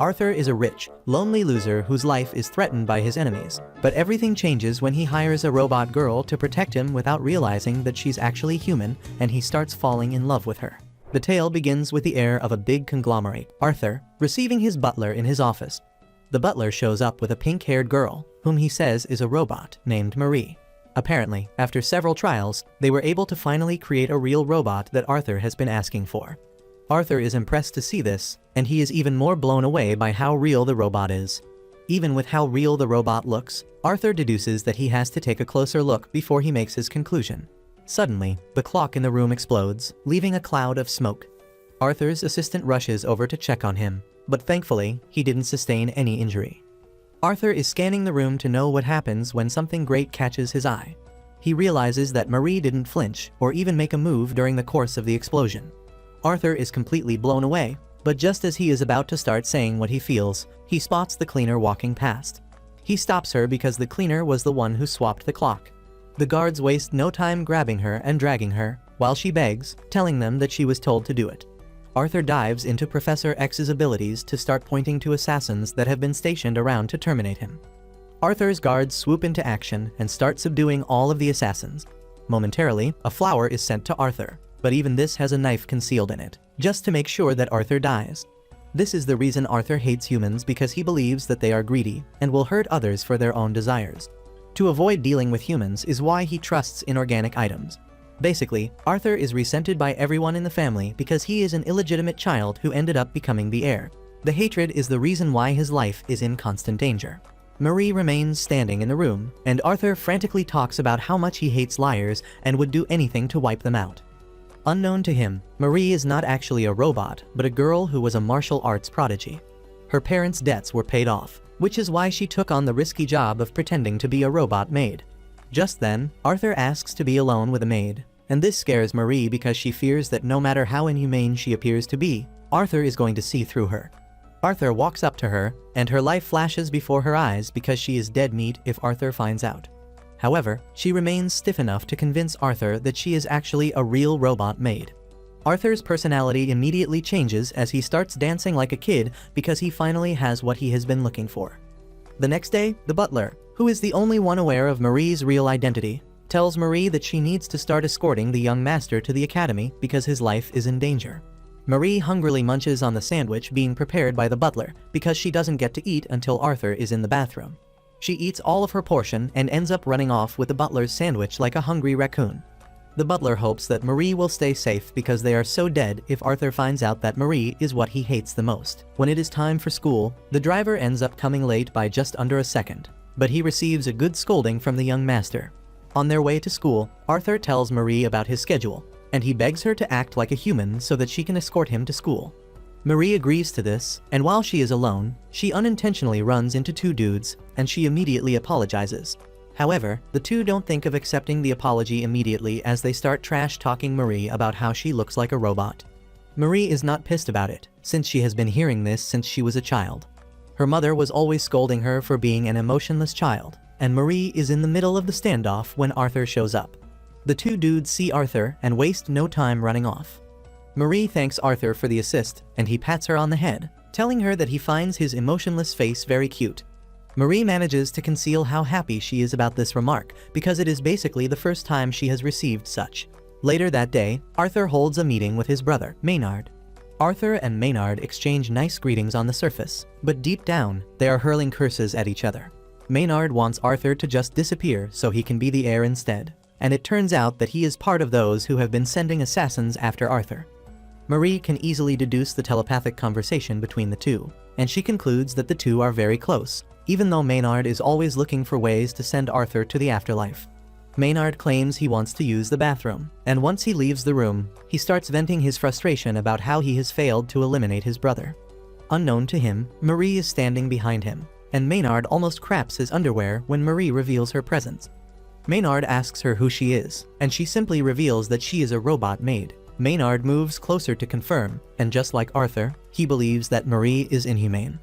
Arthur is a rich, lonely loser whose life is threatened by his enemies, but everything changes when he hires a robot girl to protect him without realizing that she's actually human, and he starts falling in love with her. The tale begins with the heir of a big conglomerate, Arthur, receiving his butler in his office. The butler shows up with a pink-haired girl, whom he says is a robot named Marie. Apparently, after several trials, they were able to finally create a real robot that Arthur has been asking for. Arthur is impressed to see this, and he is even more blown away by how real the robot is. Even with how real the robot looks, Arthur deduces that he has to take a closer look before he makes his conclusion. Suddenly, the clock in the room explodes, leaving a cloud of smoke. Arthur's assistant rushes over to check on him, but thankfully, he didn't sustain any injury. Arthur is scanning the room to know what happens when something great catches his eye. He realizes that Marie didn't flinch or even make a move during the course of the explosion. Arthur is completely blown away, but just as he is about to start saying what he feels, he spots the cleaner walking past. He stops her because the cleaner was the one who swapped the clock. The guards waste no time grabbing her and dragging her, while she begs, telling them that she was told to do it. Arthur dives into Professor X's abilities to start pointing to assassins that have been stationed around to terminate him. Arthur's guards swoop into action and start subduing all of the assassins. Momentarily, a flower is sent to Arthur, but even this has a knife concealed in it, just to make sure that Arthur dies. This is the reason Arthur hates humans, because he believes that they are greedy and will hurt others for their own desires. To avoid dealing with humans is why he trusts inorganic items. Basically, Arthur is resented by everyone in the family because he is an illegitimate child who ended up becoming the heir. The hatred is the reason why his life is in constant danger. Marie remains standing in the room, and Arthur frantically talks about how much he hates liars and would do anything to wipe them out. Unknown to him, Marie is not actually a robot, but a girl who was a martial arts prodigy. Her parents' debts were paid off, which is why she took on the risky job of pretending to be a robot maid. Just then, Arthur asks to be alone with a maid, and this scares Marie because she fears that no matter how inhumane she appears to be, Arthur is going to see through her. Arthur walks up to her, and her life flashes before her eyes because she is dead meat if Arthur finds out. However, she remains stiff enough to convince Arthur that she is actually a real robot maid. Arthur's personality immediately changes as he starts dancing like a kid because he finally has what he has been looking for. The next day, the butler, who is the only one aware of Marie's real identity, tells Marie that she needs to start escorting the young master to the academy because his life is in danger. Marie hungrily munches on the sandwich being prepared by the butler because she doesn't get to eat until Arthur is in the bathroom. She eats all of her portion and ends up running off with the butler's sandwich like a hungry raccoon. The butler hopes that Marie will stay safe because they are so dead if Arthur finds out that Marie is what he hates the most. When it is time for school, the driver ends up coming late by just under a second, but he receives a good scolding from the young master. On their way to school, Arthur tells Marie about his schedule, and he begs her to act like a human so that she can escort him to school. Marie agrees to this, and while she is alone, she unintentionally runs into two dudes, and she immediately apologizes. However, the two don't think of accepting the apology immediately as they start trash-talking Marie about how she looks like a robot. Marie is not pissed about it, since she has been hearing this since she was a child. Her mother was always scolding her for being an emotionless child, and Marie is in the middle of the standoff when Arthur shows up. The two dudes see Arthur and waste no time running off. Marie thanks Arthur for the assist, and he pats her on the head, telling her that he finds his emotionless face very cute. Marie manages to conceal how happy she is about this remark, because it is basically the first time she has received such. Later that day, Arthur holds a meeting with his brother, Maynard. Arthur and Maynard exchange nice greetings on the surface, but deep down, they are hurling curses at each other. Maynard wants Arthur to just disappear so he can be the heir instead, and it turns out that he is part of those who have been sending assassins after Arthur. Marie can easily deduce the telepathic conversation between the two, and she concludes that the two are very close, even though Maynard is always looking for ways to send Arthur to the afterlife. Maynard claims he wants to use the bathroom, and once he leaves the room, he starts venting his frustration about how he has failed to eliminate his brother. Unknown to him, Marie is standing behind him, and Maynard almost craps his underwear when Marie reveals her presence. Maynard asks her who she is, and she simply reveals that she is a robot maid. Maynard moves closer to confirm, and just like Arthur, he believes that Marie is inhumane.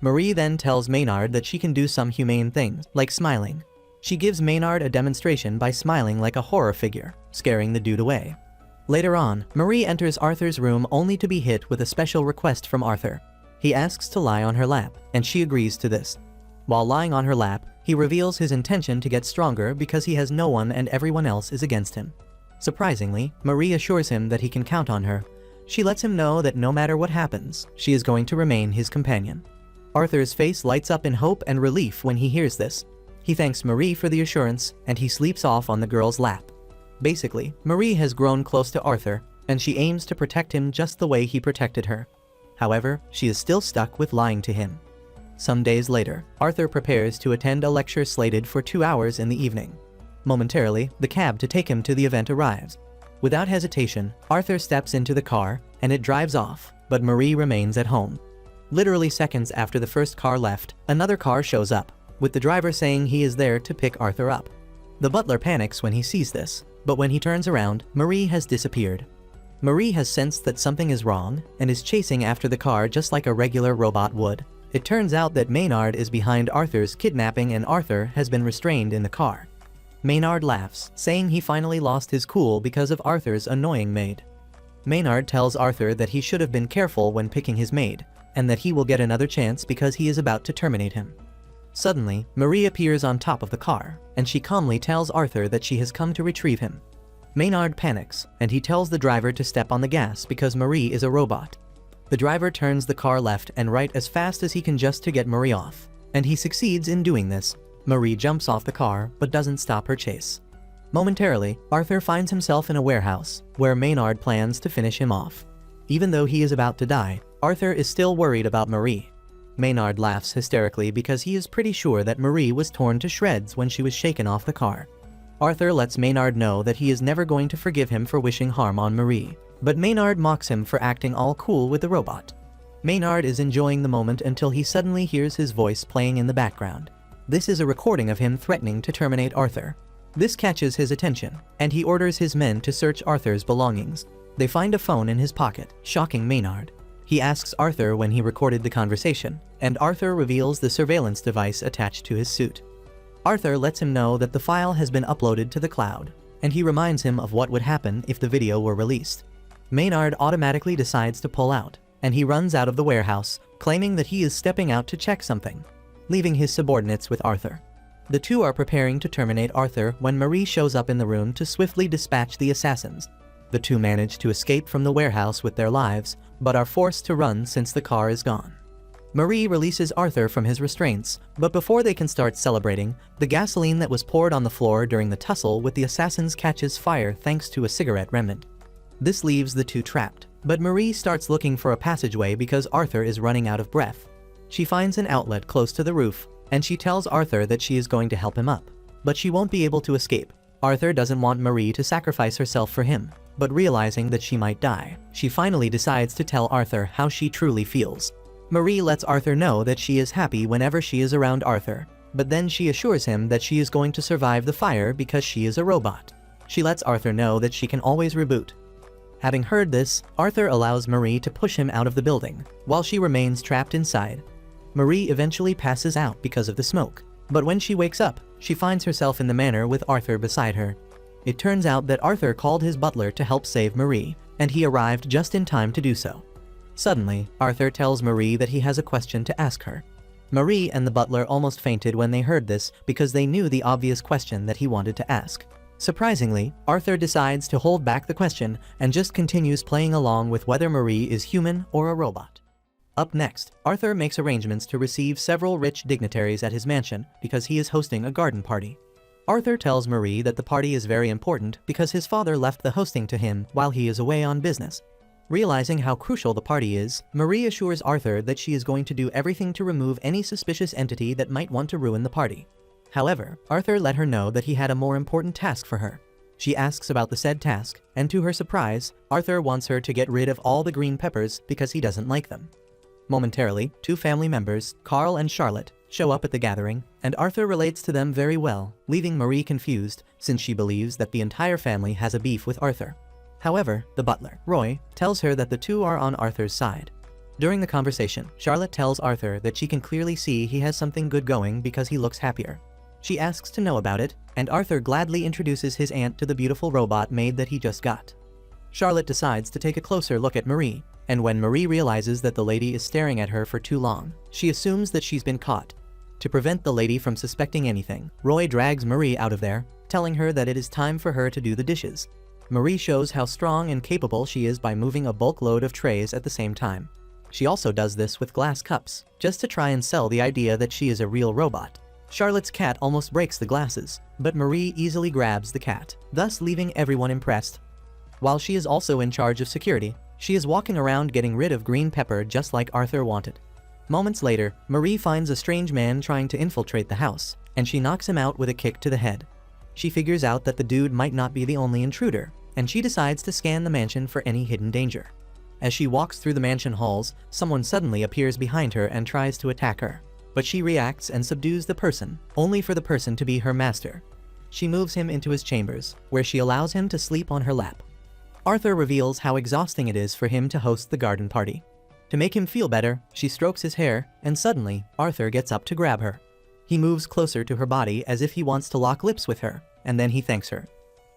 Marie then tells Maynard that she can do some humane things, like smiling. She gives Maynard a demonstration by smiling like a horror figure, scaring the dude away. Later on, Marie enters Arthur's room only to be hit with a special request from Arthur. He asks to lie on her lap, and she agrees to this. While lying on her lap, he reveals his intention to get stronger because he has no one and everyone else is against him. Surprisingly, Marie assures him that he can count on her. She lets him know that no matter what happens, she is going to remain his companion. Arthur's face lights up in hope and relief when he hears this. He thanks Marie for the assurance, and he sleeps off on the girl's lap. Basically, Marie has grown close to Arthur, and she aims to protect him just the way he protected her. However, she is still stuck with lying to him. Some days later, Arthur prepares to attend a lecture slated for 2 hours in the evening. Momentarily, the cab to take him to the event arrives. Without hesitation, Arthur steps into the car, and it drives off, but Marie remains at home. Literally seconds after the first car left, another car shows up, with the driver saying he is there to pick Arthur up. The butler panics when he sees this, but when he turns around, Marie has disappeared. Marie has sensed that something is wrong, and is chasing after the car just like a regular robot would. It turns out that Maynard is behind Arthur's kidnapping and Arthur has been restrained in the car. Maynard laughs, saying he finally lost his cool because of Arthur's annoying maid. Maynard tells Arthur that he should have been careful when picking his maid, and that he will get another chance because he is about to terminate him. Suddenly, Marie appears on top of the car, and she calmly tells Arthur that she has come to retrieve him. Maynard panics, and he tells the driver to step on the gas because Marie is a robot. The driver turns the car left and right as fast as he can just to get Marie off, and he succeeds in doing this. Marie jumps off the car but doesn't stop her chase. Momentarily, Arthur finds himself in a warehouse, where Maynard plans to finish him off. Even though he is about to die, Arthur is still worried about Marie. Maynard laughs hysterically because he is pretty sure that Marie was torn to shreds when she was shaken off the car. Arthur lets Maynard know that he is never going to forgive him for wishing harm on Marie, but Maynard mocks him for acting all cool with the robot. Maynard is enjoying the moment until he suddenly hears his voice playing in the background. This is a recording of him threatening to terminate Arthur. This catches his attention, and he orders his men to search Arthur's belongings. They find a phone in his pocket, shocking Maynard. He asks Arthur when he recorded the conversation, and Arthur reveals the surveillance device attached to his suit. Arthur lets him know that the file has been uploaded to the cloud, and he reminds him of what would happen if the video were released. Maynard automatically decides to pull out, and he runs out of the warehouse, claiming that he is stepping out to check something, leaving his subordinates with Arthur. The two are preparing to terminate Arthur when Marie shows up in the room to swiftly dispatch the assassins. The two manage to escape from the warehouse with their lives, but are forced to run since the car is gone. Marie releases Arthur from his restraints, but before they can start celebrating, the gasoline that was poured on the floor during the tussle with the assassins catches fire thanks to a cigarette remnant. This leaves the two trapped, but Marie starts looking for a passageway because Arthur is running out of breath. She finds an outlet close to the roof, and she tells Arthur that she is going to help him up, but she won't be able to escape. Arthur doesn't want Marie to sacrifice herself for him, but realizing that she might die, she finally decides to tell Arthur how she truly feels. Marie lets Arthur know that she is happy whenever she is around Arthur, but then she assures him that she is going to survive the fire because she is a robot. She lets Arthur know that she can always reboot. Having heard this, Arthur allows Marie to push him out of the building, while she remains trapped inside. Marie eventually passes out because of the smoke, but when she wakes up, she finds herself in the manor with Arthur beside her. It turns out that Arthur called his butler to help save Marie, and he arrived just in time to do so. Suddenly, Arthur tells Marie that he has a question to ask her. Marie and the butler almost fainted when they heard this because they knew the obvious question that he wanted to ask. Surprisingly, Arthur decides to hold back the question and just continues playing along with whether Marie is human or a robot. Up next, Arthur makes arrangements to receive several rich dignitaries at his mansion because he is hosting a garden party. Arthur tells Marie that the party is very important because his father left the hosting to him while he is away on business. Realizing how crucial the party is, Marie assures Arthur that she is going to do everything to remove any suspicious entity that might want to ruin the party. However, Arthur let her know that he had a more important task for her. She asks about the said task, and to her surprise, Arthur wants her to get rid of all the green peppers because he doesn't like them. Momentarily, two family members, Carl and Charlotte, show up at the gathering, and Arthur relates to them very well, leaving Marie confused since she believes that the entire family has a beef with Arthur. However, the butler, Roy, tells her that the two are on Arthur's side. During the conversation, Charlotte tells Arthur that she can clearly see he has something good going because he looks happier. She asks to know about it, and Arthur gladly introduces his aunt to the beautiful robot maid that he just got. Charlotte decides to take a closer look at Marie, And when Marie realizes that the lady is staring at her for too long, she assumes that she's been caught. To prevent the lady from suspecting anything, Roy drags Marie out of there, telling her that it is time for her to do the dishes. Marie shows how strong and capable she is by moving a bulk load of trays at the same time. She also does this with glass cups, just to try and sell the idea that she is a real robot. Charlotte's cat almost breaks the glasses, but Marie easily grabs the cat, thus leaving everyone impressed. While she is also in charge of security, she is walking around getting rid of green pepper just like Arthur wanted. Moments later, Marie finds a strange man trying to infiltrate the house, and she knocks him out with a kick to the head. She figures out that the dude might not be the only intruder, and she decides to scan the mansion for any hidden danger. As she walks through the mansion halls, someone suddenly appears behind her and tries to attack her. But she reacts and subdues the person, only for the person to be her master. She moves him into his chambers, where she allows him to sleep on her lap. Arthur reveals how exhausting it is for him to host the garden party. To make him feel better, she strokes his hair, and suddenly, Arthur gets up to grab her. He moves closer to her body as if he wants to lock lips with her, and then he thanks her.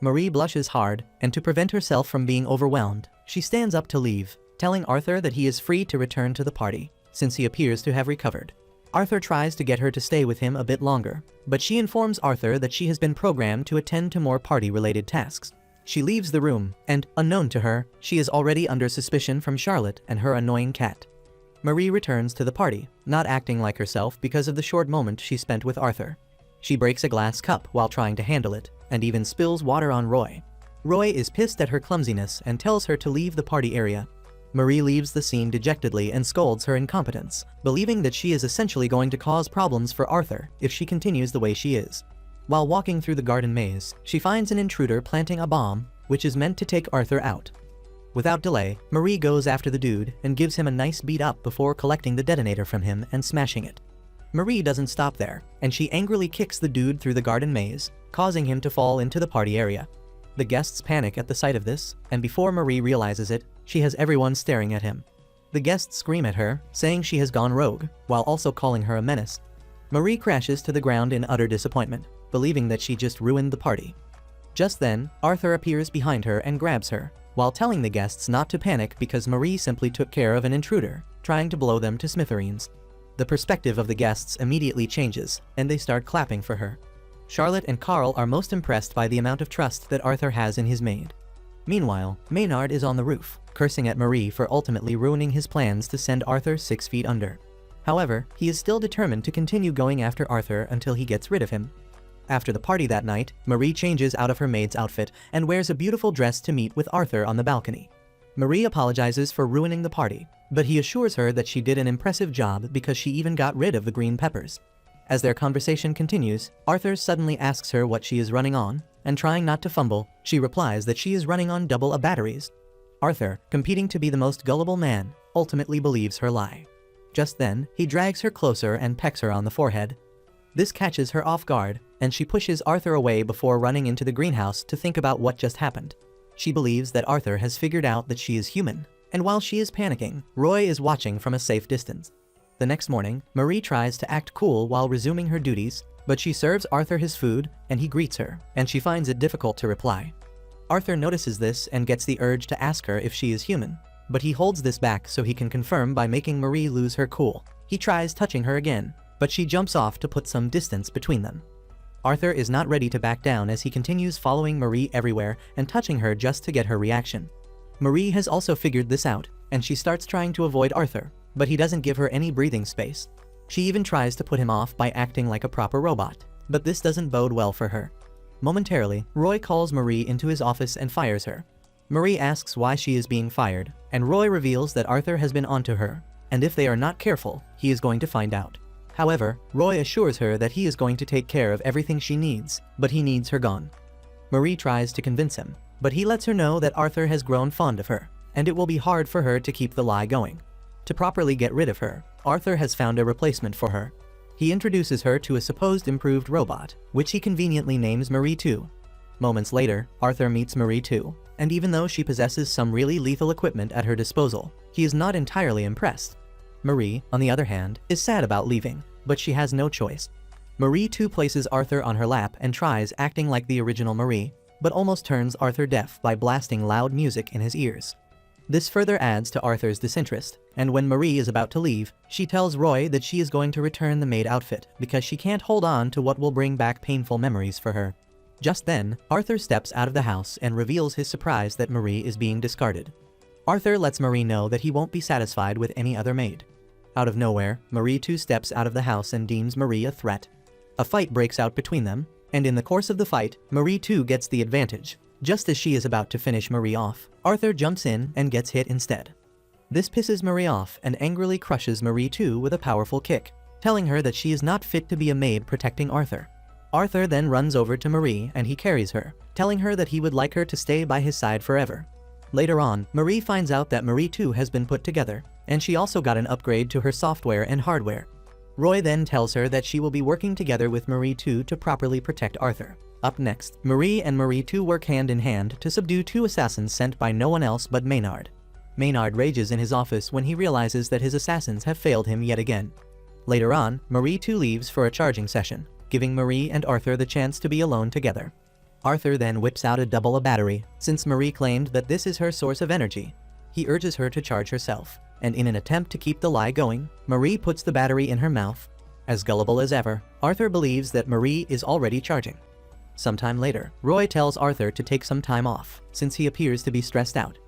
Marie blushes hard, and to prevent herself from being overwhelmed, she stands up to leave, telling Arthur that he is free to return to the party, since he appears to have recovered. Arthur tries to get her to stay with him a bit longer, but she informs Arthur that she has been programmed to attend to more party-related tasks. She leaves the room, and, unknown to her, she is already under suspicion from Charlotte and her annoying cat. Marie returns to the party, not acting like herself because of the short moment she spent with Arthur. She breaks a glass cup while trying to handle it, and even spills water on Roy. Roy is pissed at her clumsiness and tells her to leave the party area. Marie leaves the scene dejectedly and scolds her incompetence, believing that she is essentially going to cause problems for Arthur if she continues the way she is. While walking through the garden maze, she finds an intruder planting a bomb, which is meant to take Arthur out. Without delay, Marie goes after the dude and gives him a nice beat up before collecting the detonator from him and smashing it. Marie doesn't stop there, and she angrily kicks the dude through the garden maze, causing him to fall into the party area. The guests panic at the sight of this, and before Marie realizes it, she has everyone staring at him. The guests scream at her, saying she has gone rogue, while also calling her a menace. Marie crashes to the ground in utter disappointment, believing that she just ruined the party. Just then, Arthur appears behind her and grabs her, while telling the guests not to panic because Marie simply took care of an intruder, trying to blow them to smithereens. The perspective of the guests immediately changes, and they start clapping for her. Charlotte and Carl are most impressed by the amount of trust that Arthur has in his maid. Meanwhile, Maynard is on the roof, cursing at Marie for ultimately ruining his plans to send Arthur 6 feet under. However, he is still determined to continue going after Arthur until he gets rid of him. After the party that night, Marie changes out of her maid's outfit and wears a beautiful dress to meet with Arthur on the balcony. Marie apologizes for ruining the party, but he assures her that she did an impressive job because she even got rid of the green peppers. As their conversation continues, Arthur suddenly asks her what she is running on, and trying not to fumble, she replies that she is running on double A batteries. Arthur, competing to be the most gullible man, ultimately believes her lie. Just then, he drags her closer and pecks her on the forehead. This catches her off guard, and she pushes Arthur away before running into the greenhouse to think about what just happened. She believes that Arthur has figured out that she is human, and while she is panicking, Roy is watching from a safe distance. The next morning, Marie tries to act cool while resuming her duties, but she serves Arthur his food, and he greets her, and she finds it difficult to reply. Arthur notices this and gets the urge to ask her if she is human, but he holds this back so he can confirm by making Marie lose her cool. He tries touching her again, but she jumps off to put some distance between them. Arthur is not ready to back down as he continues following Marie everywhere and touching her just to get her reaction. Marie has also figured this out, and she starts trying to avoid Arthur, but he doesn't give her any breathing space. She even tries to put him off by acting like a proper robot, but this doesn't bode well for her. Momentarily, Roy calls Marie into his office and fires her. Marie asks why she is being fired, and Roy reveals that Arthur has been onto her, and if they are not careful, he is going to find out. However, Roy assures her that he is going to take care of everything she needs, but he needs her gone. Marie tries to convince him, but he lets her know that Arthur has grown fond of her, and it will be hard for her to keep the lie going. To properly get rid of her, Arthur has found a replacement for her. He introduces her to a supposed improved robot, which he conveniently names Marie 2. Moments later, Arthur meets Marie 2, and even though she possesses some really lethal equipment at her disposal, he is not entirely impressed. Marie, on the other hand, is sad about leaving, but she has no choice. Marie 2 places Arthur on her lap and tries acting like the original Marie, but almost turns Arthur deaf by blasting loud music in his ears. This further adds to Arthur's disinterest, and when Marie is about to leave, she tells Roy that she is going to return the maid outfit because she can't hold on to what will bring back painful memories for her. Just then, Arthur steps out of the house and reveals his surprise that Marie is being discarded. Arthur lets Marie know that he won't be satisfied with any other maid. Out of nowhere, Marie too steps out of the house and deems Marie a threat. A fight breaks out between them, and in the course of the fight, Marie too gets the advantage. Just as she is about to finish Marie off, Arthur jumps in and gets hit instead. This pisses Marie off and angrily crushes Marie too with a powerful kick, telling her that she is not fit to be a maid protecting Arthur. Arthur then runs over to Marie and he carries her, telling her that he would like her to stay by his side forever. Later on, Marie finds out that Marie too has been put together, and she also got an upgrade to her software and hardware. Roy then tells her that she will be working together with Marie too to properly protect Arthur. Up next, Marie and Marie too work hand in hand to subdue two assassins sent by no one else but Maynard. Maynard rages in his office when he realizes that his assassins have failed him yet again. Later on, Marie too leaves for a charging session, giving Marie and Arthur the chance to be alone together. Arthur then whips out a double battery, since Marie claimed that this is her source of energy. He urges her to charge herself, and in an attempt to keep the lie going, Marie puts the battery in her mouth. As gullible as ever, Arthur believes that Marie is already charging. Sometime later, Roy tells Arthur to take some time off, since he appears to be stressed out.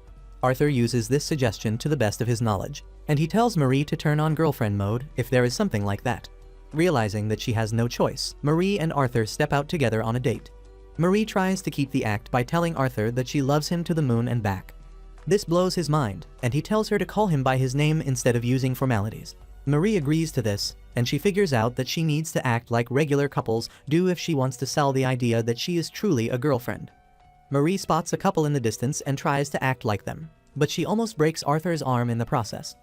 Arthur uses this suggestion to the best of his knowledge, and he tells Marie to turn on girlfriend mode if there is something like that. Realizing that she has no choice, Marie and Arthur step out together on a date. Marie tries to keep the act by telling Arthur that she loves him to the moon and back. This blows his mind, and he tells her to call him by his name instead of using formalities. Marie agrees to this, and she figures out that she needs to act like regular couples do if she wants to sell the idea that she is truly a girlfriend. Marie spots a couple in the distance and tries to act like them, but she almost breaks Arthur's arm in the process.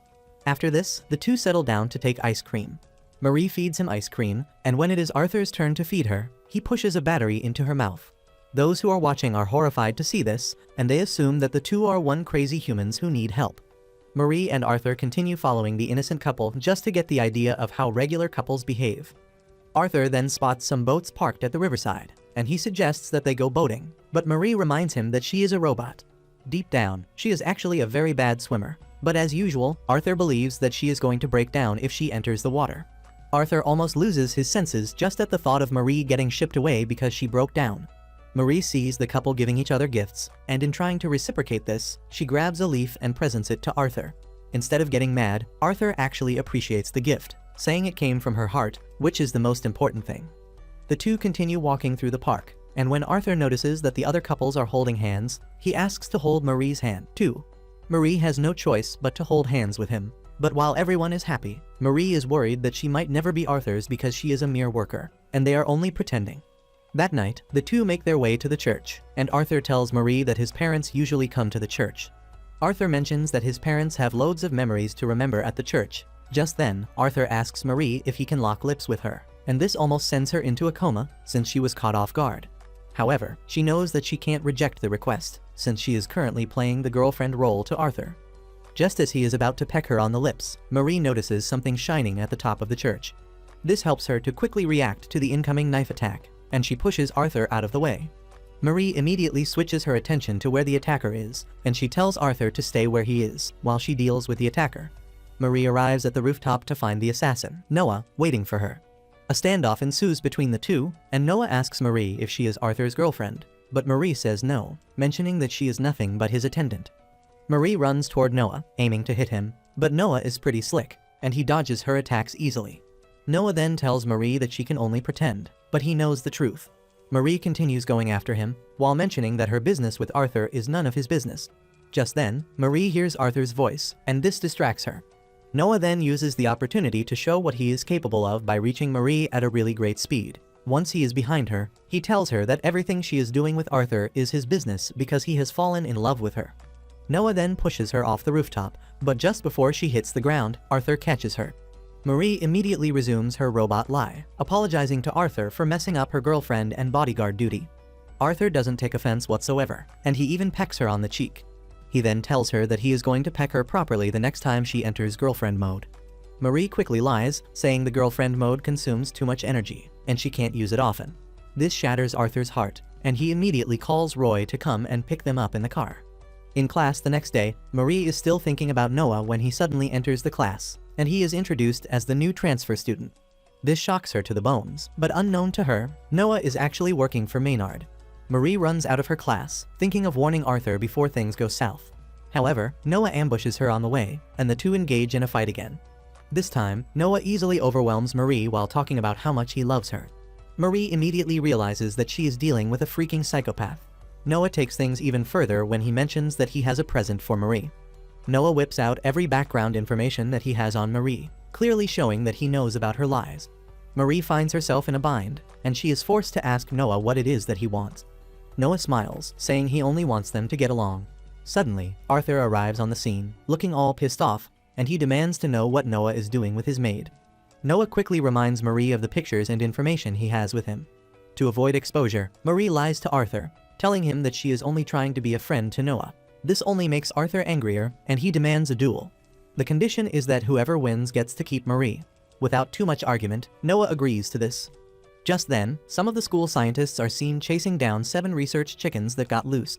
After this, the two settle down to take ice cream. Marie feeds him ice cream, and when it is Arthur's turn to feed her, he pushes a battery into her mouth. Those who are watching are horrified to see this, and they assume that the two are one crazy humans who need help. Marie and Arthur continue following the innocent couple just to get the idea of how regular couples behave. Arthur then spots some boats parked at the riverside, and he suggests that they go boating, but Marie reminds him that she is a robot. Deep down, she is actually a very bad swimmer, but as usual, Arthur believes that she is going to break down if she enters the water. Arthur almost loses his senses just at the thought of Marie getting shipped away because she broke down. Marie sees the couple giving each other gifts, and in trying to reciprocate this, she grabs a leaf and presents it to Arthur. Instead of getting mad, Arthur actually appreciates the gift, saying it came from her heart, which is the most important thing. The two continue walking through the park, and when Arthur notices that the other couples are holding hands, he asks to hold Marie's hand, too. Marie has no choice but to hold hands with him. But while everyone is happy, Marie is worried that she might never be Arthur's because she is a mere worker, and they are only pretending. That night, the two make their way to the church, and Arthur tells Marie that his parents usually come to the church. Arthur mentions that his parents have loads of memories to remember at the church. Just then, Arthur asks Marie if he can lock lips with her, and this almost sends her into a coma since she was caught off guard. However, she knows that she can't reject the request, since she is currently playing the girlfriend role to Arthur. Just as he is about to peck her on the lips, Marie notices something shining at the top of the church. This helps her to quickly react to the incoming knife attack, and she pushes Arthur out of the way. Marie immediately switches her attention to where the attacker is, and she tells Arthur to stay where he is, while she deals with the attacker. Marie arrives at the rooftop to find the assassin, Noah, waiting for her. A standoff ensues between the two, and Noah asks Marie if she is Arthur's girlfriend, but Marie says no, mentioning that she is nothing but his attendant. Marie runs toward Noah, aiming to hit him, but Noah is pretty slick, and he dodges her attacks easily. Noah then tells Marie that she can only pretend, but he knows the truth. Marie continues going after him, while mentioning that her business with Arthur is none of his business. Just then, Marie hears Arthur's voice, and this distracts her. Noah then uses the opportunity to show what he is capable of by reaching Marie at a really great speed. Once he is behind her, he tells her that everything she is doing with Arthur is his business because he has fallen in love with her. Noah then pushes her off the rooftop, but just before she hits the ground, Arthur catches her. Marie immediately resumes her robot lie, apologizing to Arthur for messing up her girlfriend and bodyguard duty. Arthur doesn't take offense whatsoever, and he even pecks her on the cheek. He then tells her that he is going to peck her properly the next time she enters girlfriend mode. Marie quickly lies, saying the girlfriend mode consumes too much energy, and she can't use it often. This shatters Arthur's heart, and he immediately calls Roy to come and pick them up in the car. In class the next day, Marie is still thinking about Noah when he suddenly enters the class, and he is introduced as the new transfer student. This shocks her to the bones, but unknown to her, Noah is actually working for Maynard. Marie runs out of her class, thinking of warning Arthur before things go south. However, Noah ambushes her on the way, and the two engage in a fight again. This time, Noah easily overwhelms Marie while talking about how much he loves her. Marie immediately realizes that she is dealing with a freaking psychopath. Noah takes things even further when he mentions that he has a present for Marie. Noah whips out every background information that he has on Marie, clearly showing that he knows about her lies. Marie finds herself in a bind, and she is forced to ask Noah what it is that he wants. Noah smiles, saying he only wants them to get along. Suddenly, Arthur arrives on the scene, looking all pissed off, and he demands to know what Noah is doing with his maid. Noah quickly reminds Marie of the pictures and information he has with him. To avoid exposure, Marie lies to Arthur, telling him that she is only trying to be a friend to Noah. This only makes Arthur angrier, and he demands a duel. The condition is that whoever wins gets to keep Marie. Without too much argument, Noah agrees to this. Just then, some of the school scientists are seen chasing down 7 research chickens that got loose.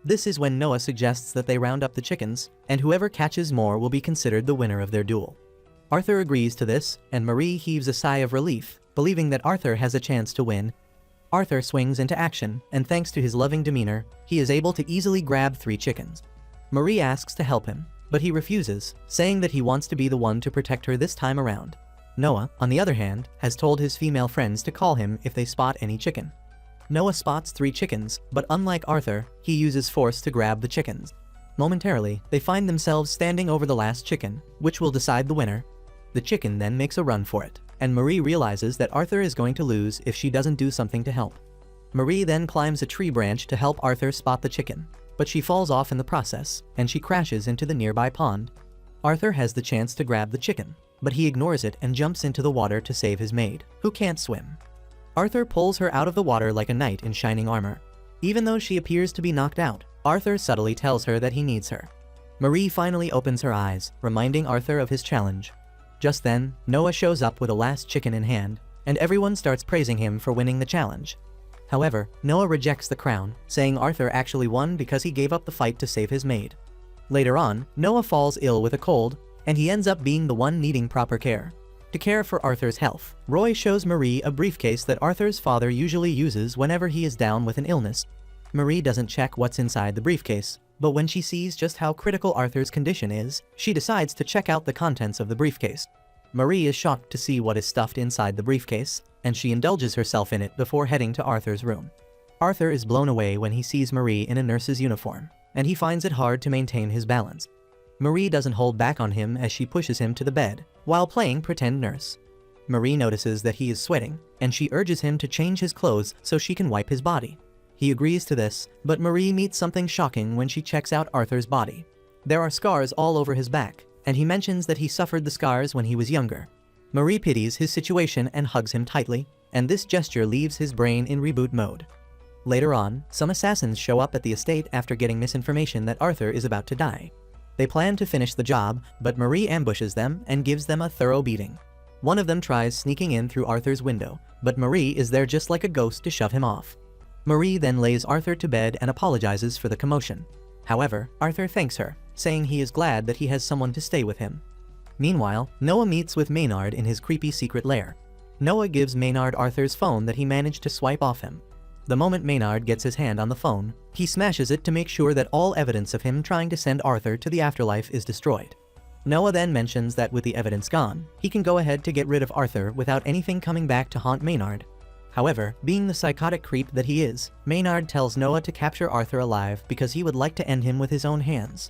This is when Noah suggests that they round up the chickens, and whoever catches more will be considered the winner of their duel. Arthur agrees to this, and Marie heaves a sigh of relief, believing that Arthur has a chance to win. Arthur swings into action, and thanks to his loving demeanor, he is able to easily grab 3 chickens. Marie asks to help him, but he refuses, saying that he wants to be the one to protect her this time around. Noah, on the other hand, has told his female friends to call him if they spot any chicken. Noah spots 3 chickens, but unlike Arthur, he uses force to grab the chickens. Momentarily, they find themselves standing over the last chicken, which will decide the winner. The chicken then makes a run for it, and Marie realizes that Arthur is going to lose if she doesn't do something to help. Marie then climbs a tree branch to help Arthur spot the chicken, but she falls off in the process, and she crashes into the nearby pond. Arthur has the chance to grab the chicken, but he ignores it and jumps into the water to save his maid, who can't swim. Arthur pulls her out of the water like a knight in shining armor. Even though she appears to be knocked out, Arthur subtly tells her that he needs her. Marie finally opens her eyes, reminding Arthur of his challenge. Just then, Noah shows up with a last chicken in hand, and everyone starts praising him for winning the challenge. However, Noah rejects the crown, saying Arthur actually won because he gave up the fight to save his maid. Later on, Noah falls ill with a cold, and he ends up being the one needing proper care. To care for Arthur's health, Roy shows Marie a briefcase that Arthur's father usually uses whenever he is down with an illness. Marie doesn't check what's inside the briefcase, but when she sees just how critical Arthur's condition is, she decides to check out the contents of the briefcase. Marie is shocked to see what is stuffed inside the briefcase, and she indulges herself in it before heading to Arthur's room. Arthur is blown away when he sees Marie in a nurse's uniform, and he finds it hard to maintain his balance. Marie doesn't hold back on him as she pushes him to the bed, while playing pretend nurse. Marie notices that he is sweating, and she urges him to change his clothes so she can wipe his body. He agrees to this, but Marie meets something shocking when she checks out Arthur's body. There are scars all over his back, and he mentions that he suffered the scars when he was younger. Marie pities his situation and hugs him tightly, and this gesture leaves his brain in reboot mode. Later on, some assassins show up at the estate after getting misinformation that Arthur is about to die. They plan to finish the job, but Marie ambushes them and gives them a thorough beating. One of them tries sneaking in through Arthur's window, but Marie is there just like a ghost to shove him off. Marie then lays Arthur to bed and apologizes for the commotion. However, Arthur thanks her, saying he is glad that he has someone to stay with him. Meanwhile, Noah meets with Maynard in his creepy secret lair. Noah gives Maynard Arthur's phone that he managed to swipe off him. The moment Maynard gets his hand on the phone, he smashes it to make sure that all evidence of him trying to send Arthur to the afterlife is destroyed. Noah then mentions that with the evidence gone, he can go ahead to get rid of Arthur without anything coming back to haunt Maynard. However, being the psychotic creep that he is, Maynard tells Noah to capture Arthur alive because he would like to end him with his own hands.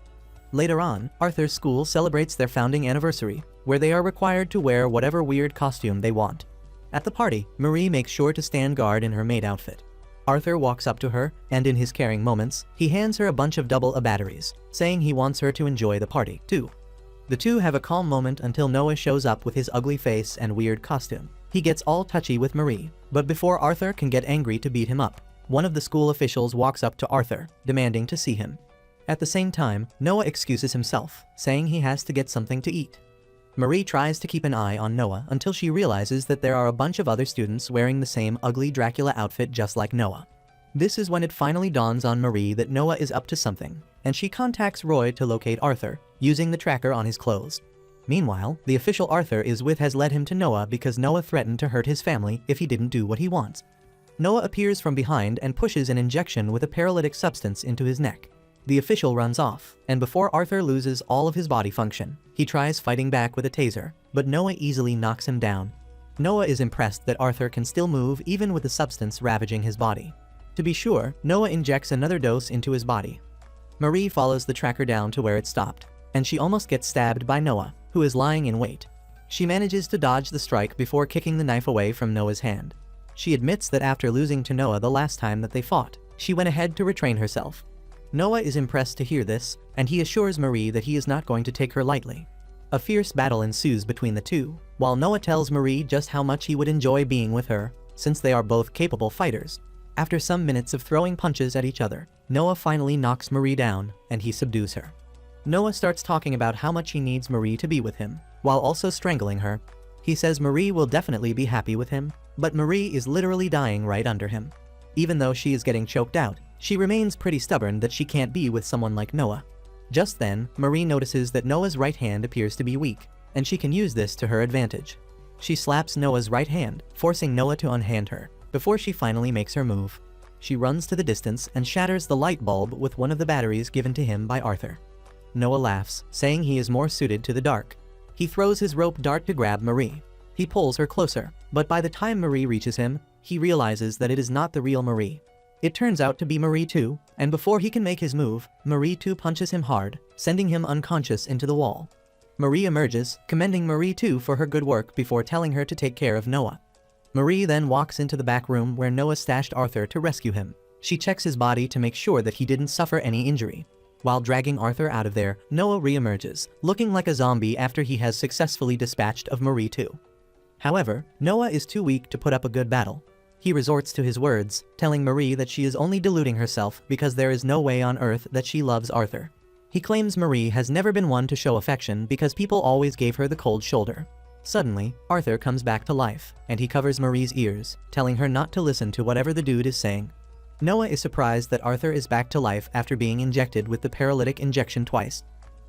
Later on, Arthur's school celebrates their founding anniversary, where they are required to wear whatever weird costume they want. At the party, Marie makes sure to stand guard in her maid outfit. Arthur walks up to her, and in his caring moments, he hands her a bunch of double-A batteries, saying he wants her to enjoy the party, too. The two have a calm moment until Noah shows up with his ugly face and weird costume. He gets all touchy with Marie, but before Arthur can get angry to beat him up, one of the school officials walks up to Arthur, demanding to see him. At the same time, Noah excuses himself, saying he has to get something to eat. Marie tries to keep an eye on Noah until she realizes that there are a bunch of other students wearing the same ugly Dracula outfit just like Noah. This is when it finally dawns on Marie that Noah is up to something, and she contacts Roy to locate Arthur, using the tracker on his clothes. Meanwhile, the official Arthur is with has led him to Noah because Noah threatened to hurt his family if he didn't do what he wants. Noah appears from behind and pushes an injection with a paralytic substance into his neck. The official runs off, and before Arthur loses all of his body function, he tries fighting back with a taser, but Noah easily knocks him down. Noah is impressed that Arthur can still move even with the substance ravaging his body. To be sure, Noah injects another dose into his body. Marie follows the tracker down to where it stopped, and she almost gets stabbed by Noah, who is lying in wait. She manages to dodge the strike before kicking the knife away from Noah's hand. She admits that after losing to Noah the last time that they fought, she went ahead to retrain herself. Noah is impressed to hear this, and he assures Marie that he is not going to take her lightly. A fierce battle ensues between the two, while Noah tells Marie just how much he would enjoy being with her, since they are both capable fighters. After some minutes of throwing punches at each other, Noah finally knocks Marie down, and he subdues her. Noah starts talking about how much he needs Marie to be with him, while also strangling her. He says Marie will definitely be happy with him, but Marie is literally dying right under him. Even though she is getting choked out, she remains pretty stubborn that she can't be with someone like Noah. Just then, Marie notices that Noah's right hand appears to be weak, and she can use this to her advantage. She slaps Noah's right hand, forcing Noah to unhand her, before she finally makes her move. She runs to the distance and shatters the light bulb with one of the batteries given to him by Arthur. Noah laughs, saying he is more suited to the dark. He throws his rope dart to grab Marie. He pulls her closer, but by the time Marie reaches him, he realizes that it is not the real Marie. It turns out to be Marie too, and before he can make his move, Marie too punches him hard, sending him unconscious into the wall. Marie emerges, commending Marie too for her good work before telling her to take care of Noah. Marie then walks into the back room where Noah stashed Arthur to rescue him. She checks his body to make sure that he didn't suffer any injury. While dragging Arthur out of there, Noah re-emerges, looking like a zombie after he has successfully dispatched of Marie too. However, Noah is too weak to put up a good battle. He resorts to his words, telling Marie that she is only deluding herself because there is no way on earth that she loves Arthur. He claims Marie has never been one to show affection because people always gave her the cold shoulder. Suddenly, Arthur comes back to life, and he covers Marie's ears, telling her not to listen to whatever the dude is saying. Noah is surprised that Arthur is back to life after being injected with the paralytic injection twice.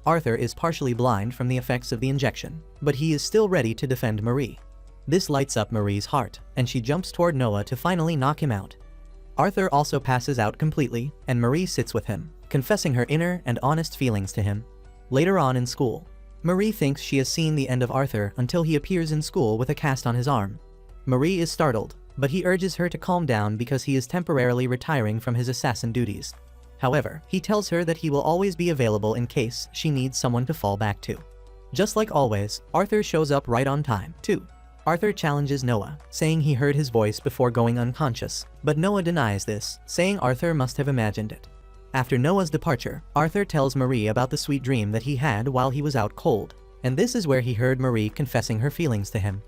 Arthur is partially blind from the effects of the injection, but he is still ready to defend Marie. This lights up Marie's heart, and she jumps toward Noah to finally knock him out. Arthur also passes out completely, and Marie sits with him, confessing her inner and honest feelings to him. Later on in school, Marie thinks she has seen the end of Arthur until he appears in school with a cast on his arm. Marie is startled, but he urges her to calm down because he is temporarily retiring from his assassin duties. However, he tells her that he will always be available in case she needs someone to fall back to. Just like always, Arthur shows up right on time, too. Arthur challenges Noah, saying he heard his voice before going unconscious, but Noah denies this, saying Arthur must have imagined it. After Noah's departure, Arthur tells Marie about the sweet dream that he had while he was out cold, and this is where he heard Marie confessing her feelings to him.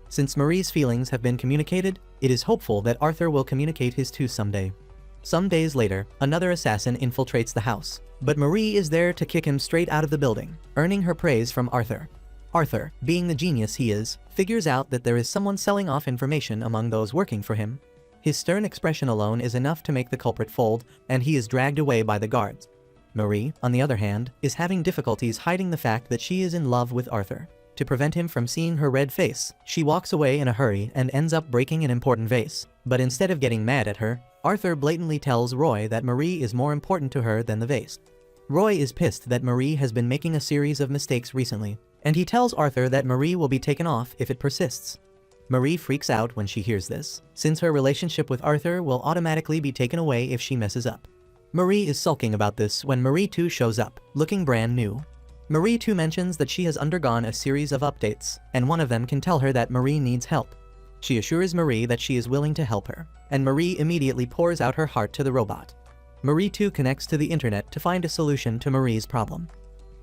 Since Marie's feelings have been communicated, it is hopeful that Arthur will communicate his too someday. Some days later, another assassin infiltrates the house, but Marie is there to kick him straight out of the building, earning her praise from Arthur. Arthur, being the genius he is, figures out that there is someone selling off information among those working for him. His stern expression alone is enough to make the culprit fold, and he is dragged away by the guards. Marie, on the other hand, is having difficulties hiding the fact that she is in love with Arthur. To prevent him from seeing her red face, she walks away in a hurry and ends up breaking an important vase. But instead of getting mad at her, Arthur blatantly tells Roy that Marie is more important to her than the vase. Roy is pissed that Marie has been making a series of mistakes recently, and he tells Arthur that Marie will be taken off if it persists. Marie freaks out when she hears this, since her relationship with Arthur will automatically be taken away if she messes up. Marie is sulking about this when Marie too shows up, looking brand new. Marie too mentions that she has undergone a series of updates, and one of them can tell her that Marie needs help. She assures Marie that she is willing to help her, and Marie immediately pours out her heart to the robot. Marie too connects to the internet to find a solution to Marie's problem.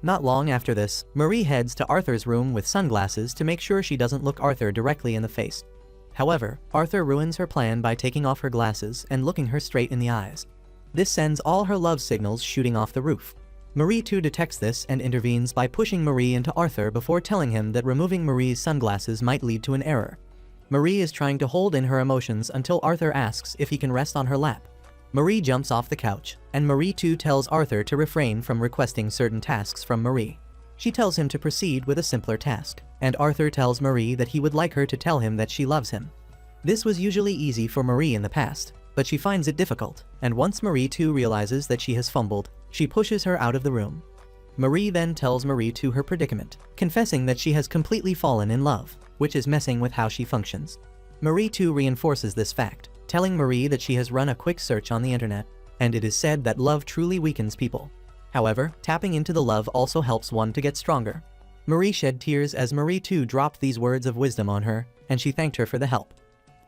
Not long after this, Marie heads to Arthur's room with sunglasses to make sure she doesn't look Arthur directly in the face. However, Arthur ruins her plan by taking off her glasses and looking her straight in the eyes. This sends all her love signals shooting off the roof. Marie too detects this and intervenes by pushing Marie into Arthur before telling him that removing Marie's sunglasses might lead to an error. Marie is trying to hold in her emotions until Arthur asks if he can rest on her lap. Marie jumps off the couch, and Marie too tells Arthur to refrain from requesting certain tasks from Marie. She tells him to proceed with a simpler task, and Arthur tells Marie that he would like her to tell him that she loves him. This was usually easy for Marie in the past, but she finds it difficult, and once Marie too realizes that she has fumbled, she pushes her out of the room. Marie then tells Marie too her predicament, confessing that she has completely fallen in love, which is messing with how she functions. Marie too reinforces this fact, telling Marie that she has run a quick search on the internet, and it is said that love truly weakens people. However, tapping into the love also helps one to get stronger. Marie shed tears as Marie too dropped these words of wisdom on her, and she thanked her for the help.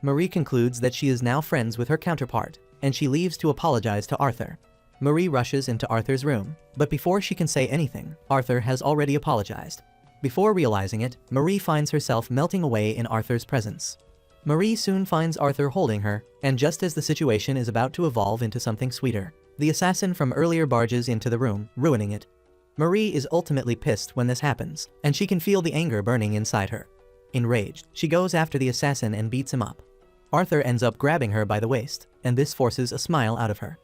Marie concludes that she is now friends with her counterpart, and she leaves to apologize to Arthur. Marie rushes into Arthur's room, but before she can say anything, Arthur has already apologized. Before realizing it, Marie finds herself melting away in Arthur's presence. Marie soon finds Arthur holding her, and just as the situation is about to evolve into something sweeter, the assassin from earlier barges into the room, ruining it. Marie is ultimately pissed when this happens, and she can feel the anger burning inside her. Enraged, she goes after the assassin and beats him up. Arthur ends up grabbing her by the waist, and this forces a smile out of her.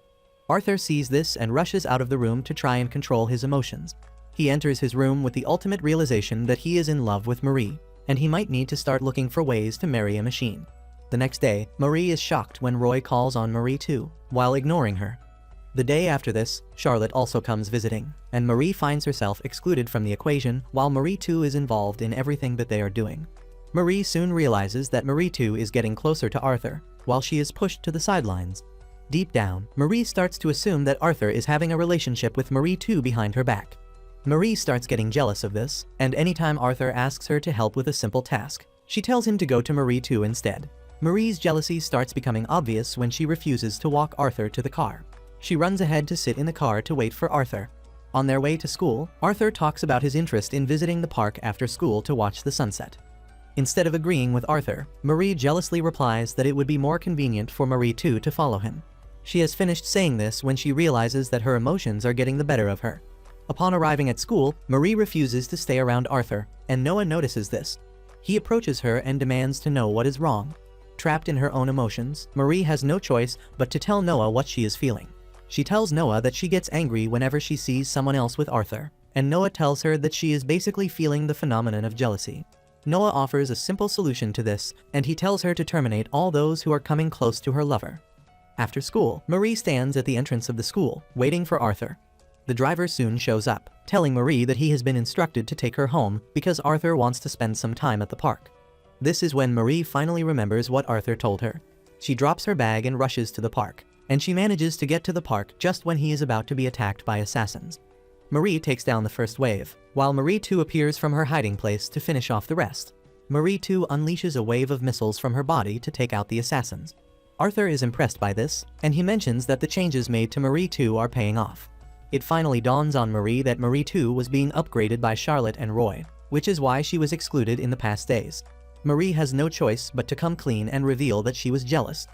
Arthur sees this and rushes out of the room to try and control his emotions. He enters his room with the ultimate realization that he is in love with Marie, and he might need to start looking for ways to marry a machine. The next day, Marie is shocked when Roy calls on Marie too, while ignoring her. The day after this, Charlotte also comes visiting, and Marie finds herself excluded from the equation while Marie too is involved in everything that they are doing. Marie soon realizes that Marie too is getting closer to Arthur, while she is pushed to the sidelines. Deep down, Marie starts to assume that Arthur is having a relationship with Marie too behind her back. Marie starts getting jealous of this, and anytime Arthur asks her to help with a simple task, she tells him to go to Marie too instead. Marie's jealousy starts becoming obvious when she refuses to walk Arthur to the car. She runs ahead to sit in the car to wait for Arthur. On their way to school, Arthur talks about his interest in visiting the park after school to watch the sunset. Instead of agreeing with Arthur, Marie jealously replies that it would be more convenient for Marie too to follow him. She has finished saying this when she realizes that her emotions are getting the better of her. Upon arriving at school, Marie refuses to stay around Arthur, and Noah notices this. He approaches her and demands to know what is wrong. Trapped in her own emotions, Marie has no choice but to tell Noah what she is feeling. She tells Noah that she gets angry whenever she sees someone else with Arthur, and Noah tells her that she is basically feeling the phenomenon of jealousy. Noah offers a simple solution to this, and he tells her to terminate all those who are coming close to her lover. After school, Marie stands at the entrance of the school, waiting for Arthur. The driver soon shows up, telling Marie that he has been instructed to take her home because Arthur wants to spend some time at the park. This is when Marie finally remembers what Arthur told her. She drops her bag and rushes to the park, and she manages to get to the park just when he is about to be attacked by assassins. Marie takes down the first wave, while Marie too appears from her hiding place to finish off the rest. Marie too unleashes a wave of missiles from her body to take out the assassins. Arthur is impressed by this, and he mentions that the changes made to Marie too are paying off. It finally dawns on Marie that Marie too was being upgraded by Charlotte and Roy, which is why she was excluded in the past days. Marie has no choice but to come clean and reveal that she was jealous.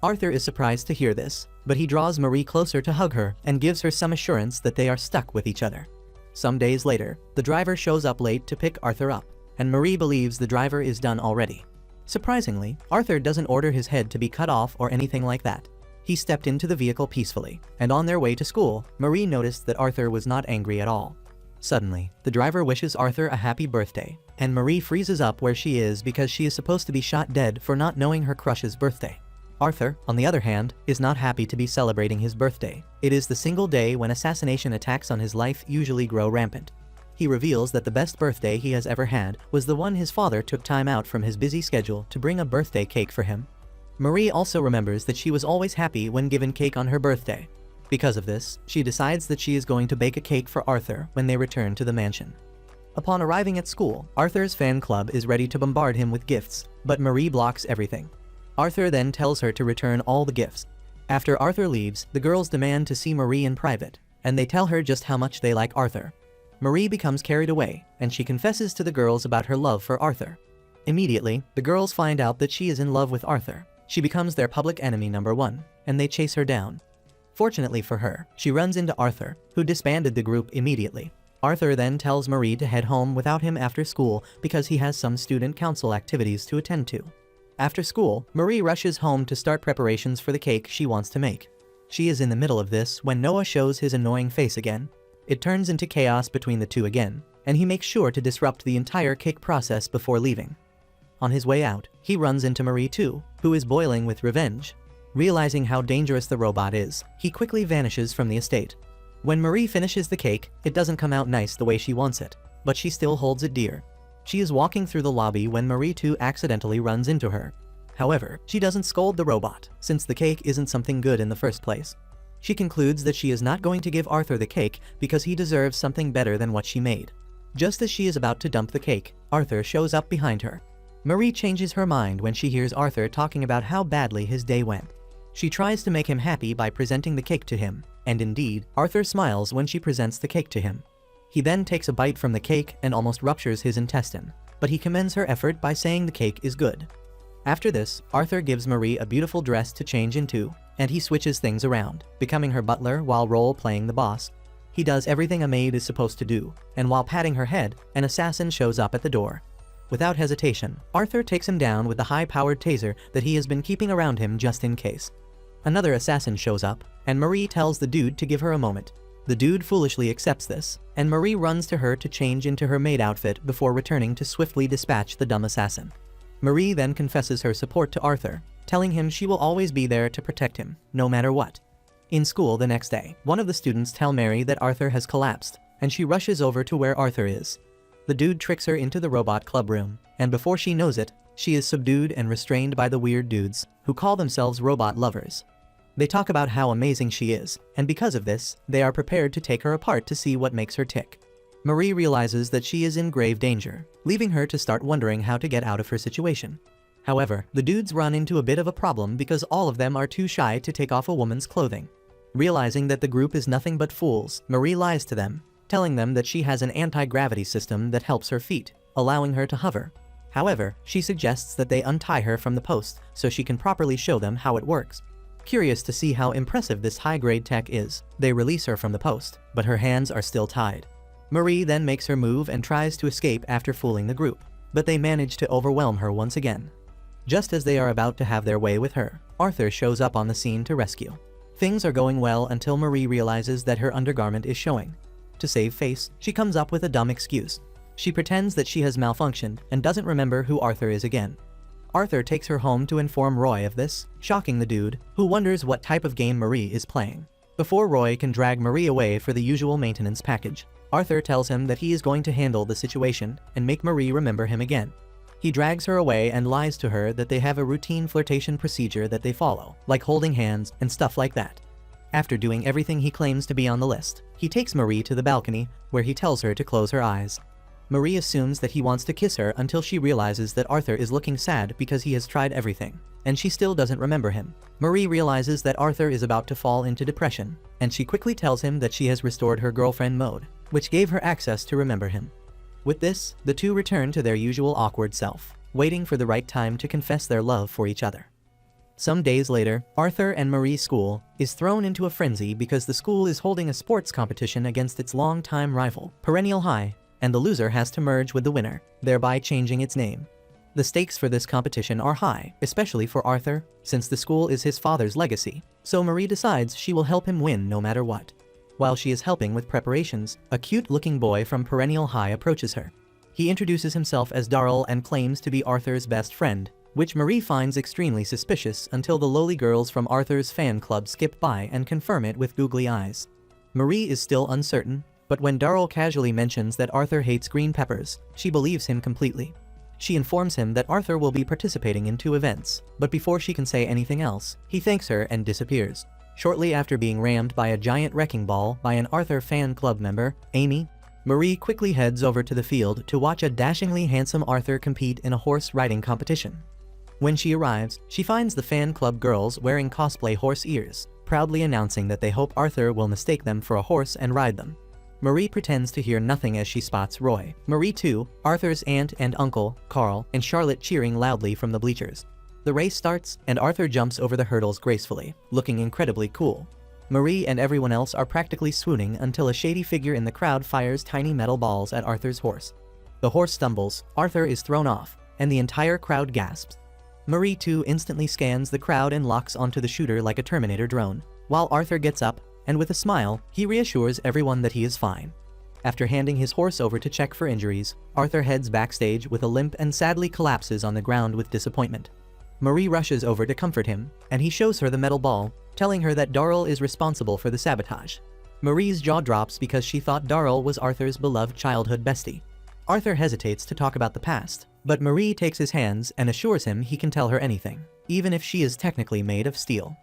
Arthur is surprised to hear this, but he draws Marie closer to hug her and gives her some assurance that they are stuck with each other. Some days later, the driver shows up late to pick Arthur up, and Marie believes the driver is done already. Surprisingly, Arthur doesn't order his head to be cut off or anything like that. He stepped into the vehicle peacefully, and on their way to school, Marie noticed that Arthur was not angry at all. Suddenly, the driver wishes Arthur a happy birthday, and Marie freezes up where she is because she is supposed to be shot dead for not knowing her crush's birthday. Arthur, on the other hand, is not happy to be celebrating his birthday. It is the single day when assassination attacks on his life usually grow rampant. He reveals that the best birthday he has ever had was the one his father took time out from his busy schedule to bring a birthday cake for him. Marie also remembers that she was always happy when given cake on her birthday. Because of this, she decides that she is going to bake a cake for Arthur when they return to the mansion. Upon arriving at school, Arthur's fan club is ready to bombard him with gifts, but Marie blocks everything. Arthur then tells her to return all the gifts. After Arthur leaves, the girls demand to see Marie in private, and they tell her just how much they like Arthur. Marie becomes carried away, and she confesses to the girls about her love for Arthur. Immediately, the girls find out that she is in love with Arthur. She becomes their public enemy #1, and they chase her down. Fortunately for her, she runs into Arthur, who disbanded the group immediately. Arthur then tells Marie to head home without him after school because he has some student council activities to attend to. After school, Marie rushes home to start preparations for the cake she wants to make. She is in the middle of this when Noah shows his annoying face again. It turns into chaos between the two again, and he makes sure to disrupt the entire cake process before leaving. On his way out, he runs into Marie too, who is boiling with revenge. Realizing how dangerous the robot is, he quickly vanishes from the estate. When Marie finishes the cake, it doesn't come out nice the way she wants it, but she still holds it dear. She is walking through the lobby when Marie too accidentally runs into her. However, she doesn't scold the robot, since the cake isn't something good in the first place. She concludes that she is not going to give Arthur the cake because he deserves something better than what she made. Just as she is about to dump the cake, Arthur shows up behind her. Marie changes her mind when she hears Arthur talking about how badly his day went. She tries to make him happy by presenting the cake to him, and indeed, Arthur smiles when she presents the cake to him. He then takes a bite from the cake and almost ruptures his intestine, but he commends her effort by saying the cake is good. After this, Arthur gives Marie a beautiful dress to change into, and he switches things around, becoming her butler while role-playing the boss. He does everything a maid is supposed to do, and while patting her head, an assassin shows up at the door. Without hesitation, Arthur takes him down with the high-powered taser that he has been keeping around him just in case. Another assassin shows up, and Marie tells the dude to give her a moment. The dude foolishly accepts this, and Marie runs to her to change into her maid outfit before returning to swiftly dispatch the dumb assassin. Marie then confesses her support to Arthur, telling him she will always be there to protect him, no matter what. In school the next day, one of the students tell Mary that Arthur has collapsed, and she rushes over to where Arthur is. The dude tricks her into the robot club room, and before she knows it, she is subdued and restrained by the weird dudes, who call themselves robot lovers. They talk about how amazing she is, and because of this, they are prepared to take her apart to see what makes her tick. Marie realizes that she is in grave danger, leaving her to start wondering how to get out of her situation. However, the dudes run into a bit of a problem because all of them are too shy to take off a woman's clothing. Realizing that the group is nothing but fools, Marie lies to them, telling them that she has an anti-gravity system that helps her feet, allowing her to hover. However, she suggests that they untie her from the post so she can properly show them how it works. Curious to see how impressive this high-grade tech is, they release her from the post, but her hands are still tied. Marie then makes her move and tries to escape after fooling the group, but they manage to overwhelm her once again. Just as they are about to have their way with her, Arthur shows up on the scene to rescue. Things are going well until Marie realizes that her undergarment is showing. To save face, she comes up with a dumb excuse. She pretends that she has malfunctioned and doesn't remember who Arthur is again. Arthur takes her home to inform Roy of this, shocking the dude, who wonders what type of game Marie is playing. Before Roy can drag Marie away for the usual maintenance package, Arthur tells him that he is going to handle the situation and make Marie remember him again. He drags her away and lies to her that they have a routine flirtation procedure that they follow, like holding hands and stuff like that. After doing everything he claims to be on the list, he takes Marie to the balcony, where he tells her to close her eyes. Marie assumes that he wants to kiss her until she realizes that Arthur is looking sad because he has tried everything, and she still doesn't remember him. Marie realizes that Arthur is about to fall into depression, and she quickly tells him that she has restored her girlfriend mode, which gave her access to remember him. With this, the two return to their usual awkward self, waiting for the right time to confess their love for each other. Some days later, Arthur and Marie's school is thrown into a frenzy because the school is holding a sports competition against its longtime rival, Perennial High, and the loser has to merge with the winner, thereby changing its name. The stakes for this competition are high, especially for Arthur, since the school is his father's legacy, so Marie decides she will help him win no matter what. While she is helping with preparations, a cute-looking boy from Perennial High approaches her. He introduces himself as Darrell and claims to be Arthur's best friend, which Marie finds extremely suspicious until the lowly girls from Arthur's fan club skip by and confirm it with googly eyes. Marie is still uncertain, but when Darrell casually mentions that Arthur hates green peppers, she believes him completely. She informs him that Arthur will be participating in 2 events, but before she can say anything else, he thanks her and disappears. Shortly after being rammed by a giant wrecking ball by an Arthur fan club member, Amy, Marie quickly heads over to the field to watch a dashingly handsome Arthur compete in a horse riding competition. When she arrives, she finds the fan club girls wearing cosplay horse ears, proudly announcing that they hope Arthur will mistake them for a horse and ride them. Marie pretends to hear nothing as she spots Roy, Marie too, Arthur's aunt and uncle, Carl, and Charlotte cheering loudly from the bleachers. The race starts, and Arthur jumps over the hurdles gracefully, looking incredibly cool. Marie and everyone else are practically swooning until a shady figure in the crowd fires tiny metal balls at Arthur's horse. The horse stumbles, Arthur is thrown off, and the entire crowd gasps. Marie too instantly scans the crowd and locks onto the shooter like a Terminator drone. while Arthur gets up, and with a smile, he reassures everyone that he is fine. After handing his horse over to check for injuries, Arthur heads backstage with a limp and sadly collapses on the ground with disappointment. Marie rushes over to comfort him, and he shows her the metal ball, telling her that Darryl is responsible for the sabotage. Marie's jaw drops because she thought Darryl was Arthur's beloved childhood bestie. Arthur hesitates to talk about the past, but Marie takes his hands and assures him he can tell her anything, even if she is technically made of steel.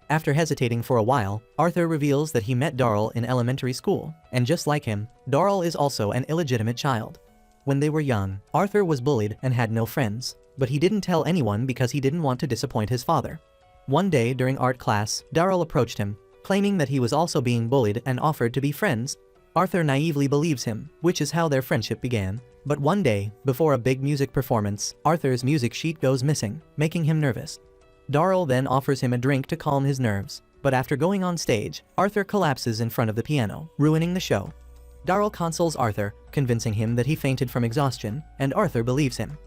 After hesitating for a while, Arthur reveals that he met Darryl in elementary school, and just like him, Darryl is also an illegitimate child. When they were young, Arthur was bullied and had no friends, but he didn't tell anyone because he didn't want to disappoint his father. One day during art class, Darryl approached him, claiming that he was also being bullied and offered to be friends. Arthur naively believes him, which is how their friendship began. But one day, before a big music performance, Arthur's music sheet goes missing, making him nervous. Darryl then offers him a drink to calm his nerves, but after going on stage, Arthur collapses in front of the piano, ruining the show. Darryl consoles Arthur, convincing him that he fainted from exhaustion, and Arthur believes him.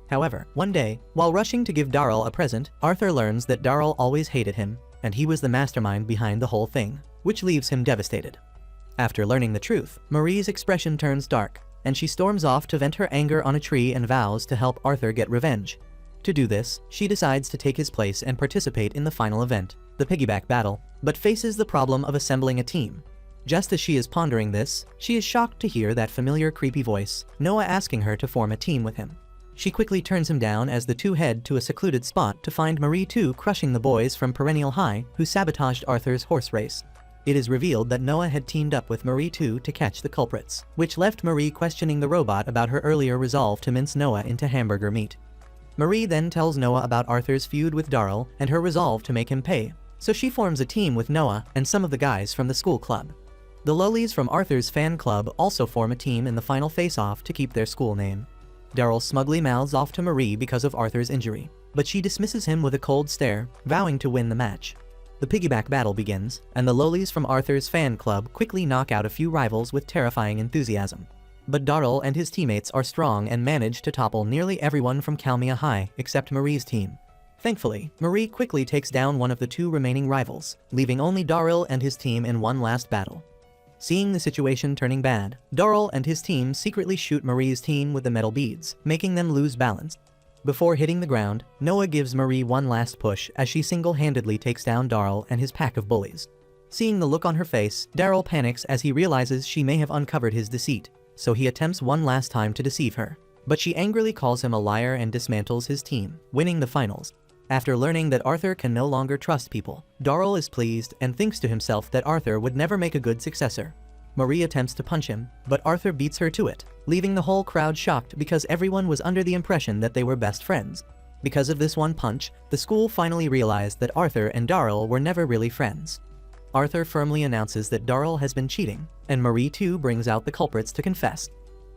However, one day, while rushing to give Darryl a present, Arthur learns that Darryl always hated him, and he was the mastermind behind the whole thing, which leaves him devastated. After learning the truth, Marie's expression turns dark, and she storms off to vent her anger on a tree and vows to help Arthur get revenge. To do this, she decides to take his place and participate in the final event, the piggyback battle, but faces the problem of assembling a team. Just as she is pondering this, she is shocked to hear that familiar creepy voice, Noah asking her to form a team with him. She quickly turns him down as the two head to a secluded spot to find Marie too crushing the boys from Perennial High who sabotaged Arthur's horse race. It is revealed that Noah had teamed up with Marie too to catch the culprits, which left Marie questioning the robot about her earlier resolve to mince Noah into hamburger meat. Marie then tells Noah about Arthur's feud with Darryl and her resolve to make him pay, so she forms a team with Noah and some of the guys from the school club. The lowlies from Arthur's fan club also form a team in the final face-off to keep their school name. Darryl smugly mouths off to Marie because of Arthur's injury, but she dismisses him with a cold stare, vowing to win the match. The piggyback battle begins, and the lowlies from Arthur's fan club quickly knock out a few rivals with terrifying enthusiasm. But Darryl and his teammates are strong and manage to topple nearly everyone from Kalmia High except Marie's team. Thankfully, Marie quickly takes down one of the two remaining rivals, leaving only Darryl and his team in one last battle. Seeing the situation turning bad, Darryl and his team secretly shoot Marie's team with the metal beads, making them lose balance. Before hitting the ground, Noah gives Marie one last push as she single-handedly takes down Darryl and his pack of bullies. Seeing the look on her face, Darryl panics as he realizes she may have uncovered his deceit, so he attempts one last time to deceive her. But she angrily calls him a liar and dismantles his team, winning the finals. After learning that Arthur can no longer trust people, Darryl is pleased and thinks to himself that Arthur would never make a good successor. Marie attempts to punch him, but Arthur beats her to it, leaving the whole crowd shocked because everyone was under the impression that they were best friends. Because of this one punch, the school finally realized that Arthur and Darryl were never really friends. Arthur firmly announces that Darryl has been cheating, and Marie too brings out the culprits to confess.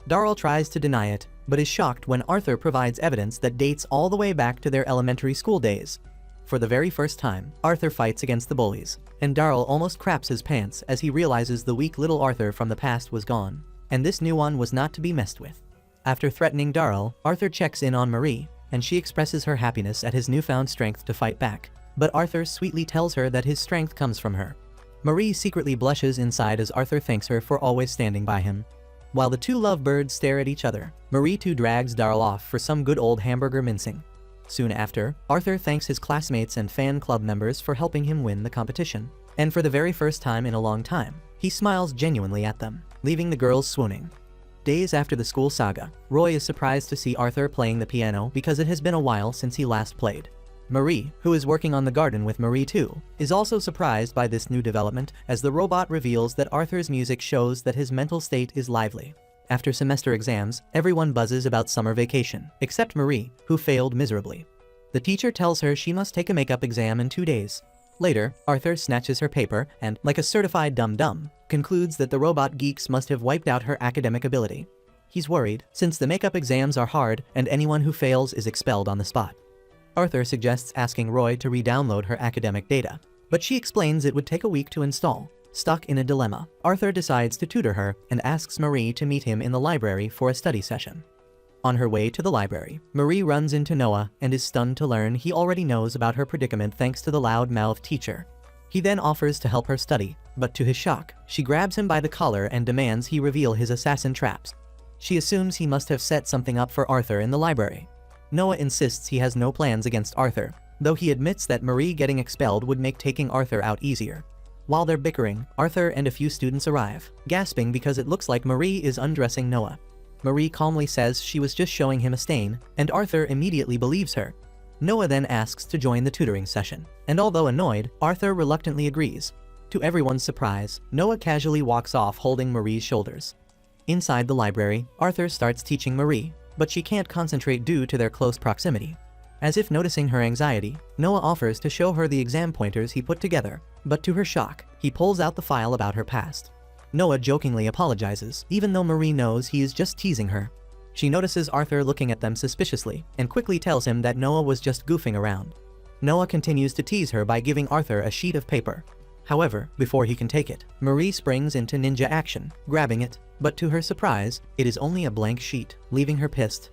Darryl tries to deny it, but is shocked when Arthur provides evidence that dates all the way back to their elementary school days. For the very first time, Arthur fights against the bullies, and Darryl almost craps his pants as he realizes the weak little Arthur from the past was gone, and this new one was not to be messed with. After threatening Darryl, Arthur checks in on Marie, and she expresses her happiness at his newfound strength to fight back, but Arthur sweetly tells her that his strength comes from her. Marie secretly blushes inside as Arthur thanks her for always standing by him. While the two lovebirds stare at each other, Marie too drags Darryl off for some good old hamburger mincing. Soon after, Arthur thanks his classmates and fan club members for helping him win the competition. And for the very first time in a long time, he smiles genuinely at them, leaving the girls swooning. Days after the school saga, Roy is surprised to see Arthur playing the piano because it has been a while since he last played. Marie, who is working on the garden with Marie too, is also surprised by this new development as the robot reveals that Arthur's music shows that his mental state is lively. After semester exams, everyone buzzes about summer vacation, except Marie, who failed miserably. The teacher tells her she must take a makeup exam in 2 days. Later, Arthur snatches her paper and, like a certified dum-dum, concludes that the robot geeks must have wiped out her academic ability. He's worried, since the makeup exams are hard and anyone who fails is expelled on the spot. Arthur suggests asking Roy to re-download her academic data, but she explains it would take a week to install. Stuck in a dilemma, Arthur decides to tutor her and asks Marie to meet him in the library for a study session. On her way to the library, Marie runs into Noah and is stunned to learn he already knows about her predicament thanks to the loud-mouthed teacher. He then offers to help her study, but to his shock, she grabs him by the collar and demands he reveal his assassin traps. She assumes he must have set something up for Arthur in the library. Noah insists he has no plans against Arthur, though he admits that Marie getting expelled would make taking Arthur out easier. While they're bickering, Arthur and a few students arrive, gasping because it looks like Marie is undressing Noah. Marie calmly says she was just showing him a stain, and Arthur immediately believes her. Noah then asks to join the tutoring session, and although annoyed, Arthur reluctantly agrees. To everyone's surprise, Noah casually walks off holding Marie's shoulders. Inside the library, Arthur starts teaching Marie, but she can't concentrate due to their close proximity. As if noticing her anxiety, Noah offers to show her the exam pointers he put together, but to her shock, he pulls out the file about her past. Noah jokingly apologizes, even though Marie knows he is just teasing her. She notices Arthur looking at them suspiciously, and quickly tells him that Noah was just goofing around. Noah continues to tease her by giving Arthur a sheet of paper. However, before he can take it, Marie springs into ninja action, grabbing it, but to her surprise, it is only a blank sheet, leaving her pissed.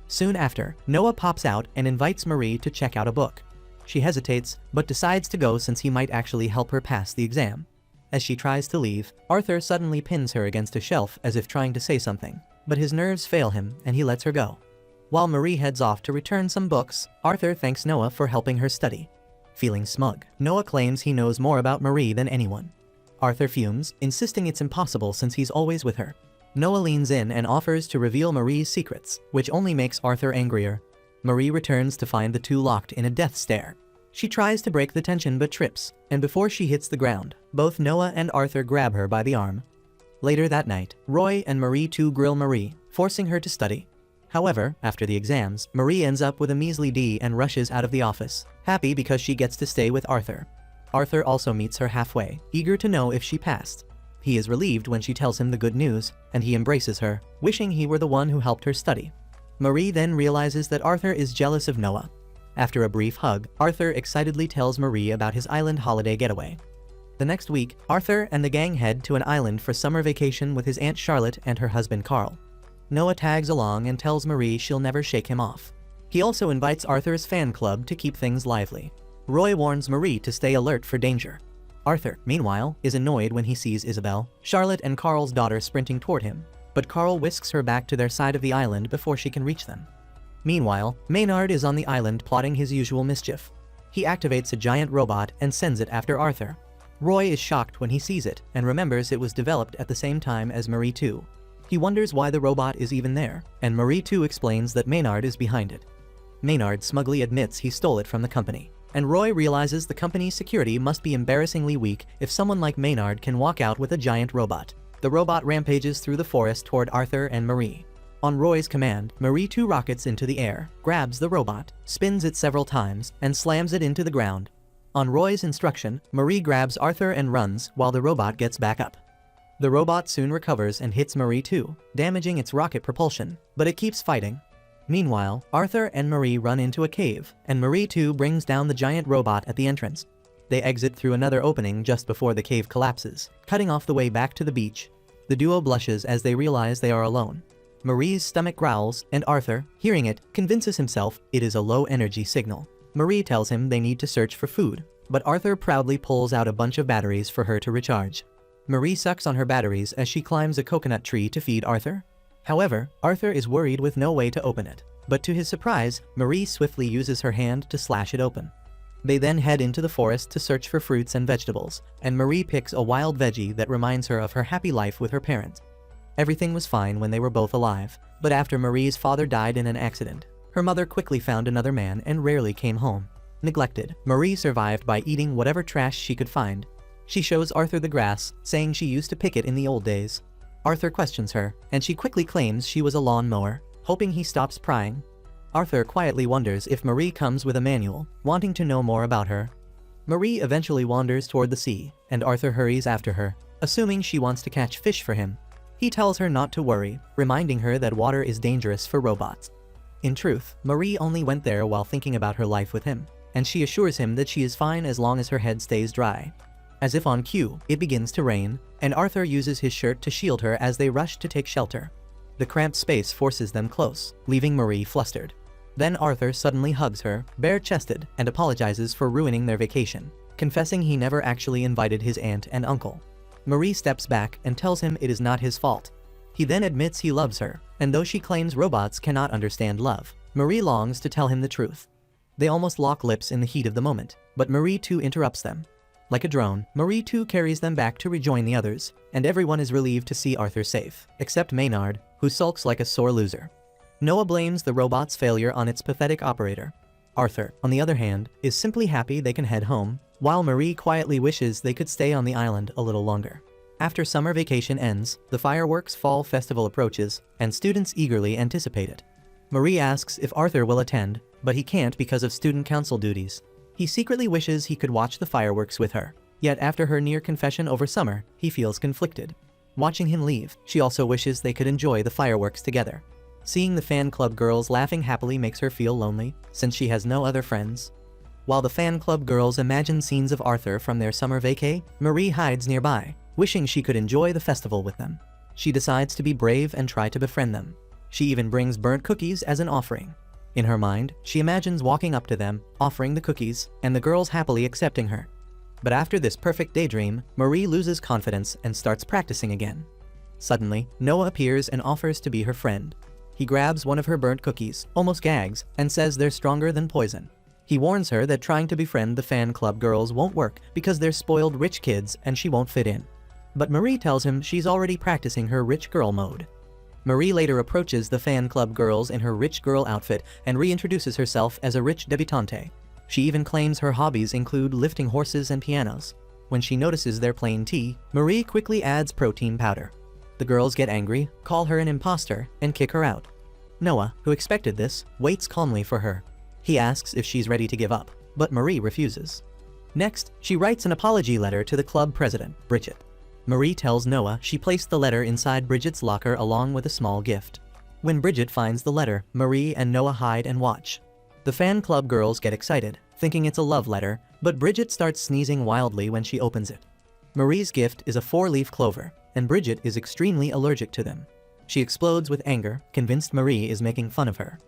Soon after, Noah pops out and invites Marie to check out a book. She hesitates, but decides to go since he might actually help her pass the exam. As she tries to leave, Arthur suddenly pins her against a shelf as if trying to say something, but his nerves fail him and he lets her go. While Marie heads off to return some books, Arthur thanks Noah for helping her study. Feeling smug, Noah claims he knows more about Marie than anyone. Arthur fumes, insisting it's impossible since he's always with her. Noah leans in and offers to reveal Marie's secrets, which only makes Arthur angrier. Marie returns to find the two locked in a death stare. She tries to break the tension but trips, and before she hits the ground, both Noah and Arthur grab her by the arm. Later that night, Roy and Marie too grill Marie, forcing her to study. However, after the exams, Marie ends up with a measly D and rushes out of the office, happy because she gets to stay with Arthur. Arthur also meets her halfway, eager to know if she passed. He is relieved when she tells him the good news, and he embraces her, wishing he were the one who helped her study. Marie then realizes that Arthur is jealous of Noah. After a brief hug, Arthur excitedly tells Marie about his island holiday getaway. The next week, Arthur and the gang head to an island for summer vacation with his Aunt Charlotte and her husband Carl. Noah tags along and tells Marie she'll never shake him off. He also invites Arthur's fan club to keep things lively. Roy warns Marie to stay alert for danger. Arthur, meanwhile, is annoyed when he sees Isabel, Charlotte and Carl's daughter sprinting toward him, but Carl whisks her back to their side of the island before she can reach them. Meanwhile, Maynard is on the island plotting his usual mischief. He activates a giant robot and sends it after Arthur. Roy is shocked when he sees it and remembers it was developed at the same time as Marie 2. He wonders why the robot is even there, and Marie 2 explains that Maynard is behind it. Maynard smugly admits he stole it from the company, and Roy realizes the company's security must be embarrassingly weak if someone like Maynard can walk out with a giant robot. The robot rampages through the forest toward Arthur and Marie. On Roy's command, Marie 2 rockets into the air, grabs the robot, spins it several times, and slams it into the ground. On Roy's instruction, Marie grabs Arthur and runs while the robot gets back up. The robot soon recovers and hits Marie 2, damaging its rocket propulsion, but it keeps fighting. Meanwhile, Arthur and Marie run into a cave, and Marie 2 brings down the giant robot at the entrance. They exit through another opening just before the cave collapses, cutting off the way back to the beach. The duo blushes as they realize they are alone. Marie's stomach growls, and Arthur, hearing it, convinces himself it is a low-energy signal. Marie tells him they need to search for food, but Arthur proudly pulls out a bunch of batteries for her to recharge. Marie sucks on her batteries as she climbs a coconut tree to feed Arthur. However, Arthur is worried with no way to open it, but to his surprise, Marie swiftly uses her hand to slash it open. They then head into the forest to search for fruits and vegetables, and Marie picks a wild veggie that reminds her of her happy life with her parents. Everything was fine when they were both alive, but after Marie's father died in an accident, her mother quickly found another man and rarely came home. Neglected, Marie survived by eating whatever trash she could find. She shows Arthur the grass, saying she used to pick it in the old days. Arthur questions her, and she quickly claims she was a lawn mower, hoping he stops prying. Arthur quietly wonders if Marie comes with a manual, wanting to know more about her. Marie eventually wanders toward the sea, and Arthur hurries after her, assuming she wants to catch fish for him. He tells her not to worry, reminding her that water is dangerous for robots. In truth, Marie only went there while thinking about her life with him, and she assures him that she is fine as long as her head stays dry. As if on cue, it begins to rain, and Arthur uses his shirt to shield her as they rush to take shelter. The cramped space forces them close, leaving Marie flustered. Then Arthur suddenly hugs her, bare-chested, and apologizes for ruining their vacation. confessing he never actually invited his aunt and uncle. Marie steps back and tells him it is not his fault. He then admits he loves her, and though she claims robots cannot understand love, Marie longs to tell him the truth. They almost lock lips in the heat of the moment, but Marie too interrupts them. Like a drone, Marie too carries them back to rejoin the others, and everyone is relieved to see Arthur safe, except Maynard, who sulks like a sore loser. Noah blames the robot's failure on its pathetic operator. Arthur, on the other hand, is simply happy they can head home, while Marie quietly wishes they could stay on the island a little longer. After summer vacation ends, the fireworks fall festival approaches, and students eagerly anticipate it. Marie asks if Arthur will attend, but he can't because of student council duties. He secretly wishes he could watch the fireworks with her, yet after her near confession over summer, he feels conflicted. Watching him leave, she also wishes they could enjoy the fireworks together. Seeing the fan club girls laughing happily makes her feel lonely, since she has no other friends. While the fan club girls imagine scenes of Arthur from their summer vacay, Marie hides nearby, wishing she could enjoy the festival with them. She decides to be brave and try to befriend them. She even brings burnt cookies as an offering. In her mind, she imagines walking up to them, offering the cookies, and the girls happily accepting her. But after this perfect daydream, Marie loses confidence and starts practicing again. Suddenly, Noah appears and offers to be her friend. He grabs one of her burnt cookies, almost gags, and says they're stronger than poison. He warns her that trying to befriend the fan club girls won't work because they're spoiled rich kids and she won't fit in. But Marie tells him she's already practicing her rich girl mode. Marie later approaches the fan club girls in her rich girl outfit and reintroduces herself as a rich debutante. She even claims her hobbies include lifting horses and pianos. When she notices they're plain tea, Marie quickly adds protein powder. The girls get angry, call her an imposter, and kick her out. Noah, who expected this, waits calmly for her. He asks if she's ready to give up, but Marie refuses. Next, she writes an apology letter to the club president, Bridget. Marie tells Noah she placed the letter inside Bridget's locker along with a small gift. When Bridget finds the letter, Marie and Noah hide and watch. The fan club girls get excited, thinking it's a love letter, but Bridget starts sneezing wildly when she opens it. Marie's gift is a 4-leaf clover, and Bridget is extremely allergic to them. She explodes with anger, convinced Marie is making fun of her.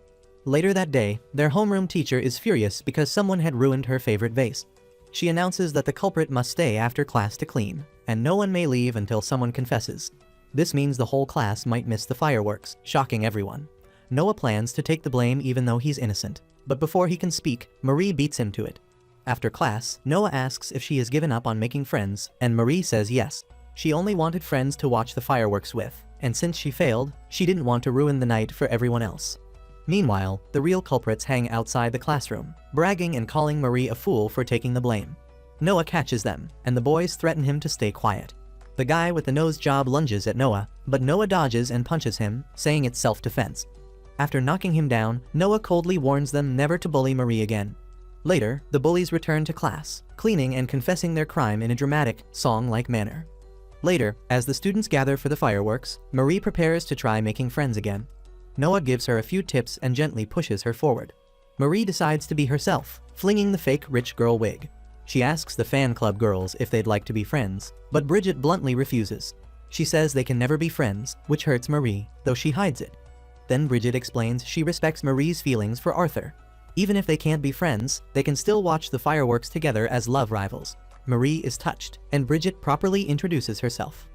Later that day, their homeroom teacher is furious because someone had ruined her favorite vase. She announces that the culprit must stay after class to clean, and no one may leave until someone confesses. This means the whole class might miss the fireworks, shocking everyone. Noah plans to take the blame even though he's innocent, but before he can speak, Marie beats him to it. After class, Noah asks if she has given up on making friends, and Marie says yes. She only wanted friends to watch the fireworks with, and since she failed, she didn't want to ruin the night for everyone else. Meanwhile, the real culprits hang outside the classroom, bragging and calling Marie a fool for taking the blame. Noah catches them, and the boys threaten him to stay quiet. The guy with the nose job lunges at Noah, but Noah dodges and punches him, saying it's self-defense. After knocking him down, Noah coldly warns them never to bully Marie again. Later, the bullies return to class, cleaning and confessing their crime in a dramatic, song-like manner. Later, as the students gather for the fireworks, Marie prepares to try making friends again. Noah gives her a few tips and gently pushes her forward. Marie decides to be herself, flinging the fake rich girl wig. She asks the fan club girls if they'd like to be friends, but Bridget bluntly refuses. She says they can never be friends, which hurts Marie, though she hides it. Then Bridget explains she respects Marie's feelings for Arthur. Even if they can't be friends, they can still watch the fireworks together as love rivals. Marie is touched, and Bridget properly introduces herself.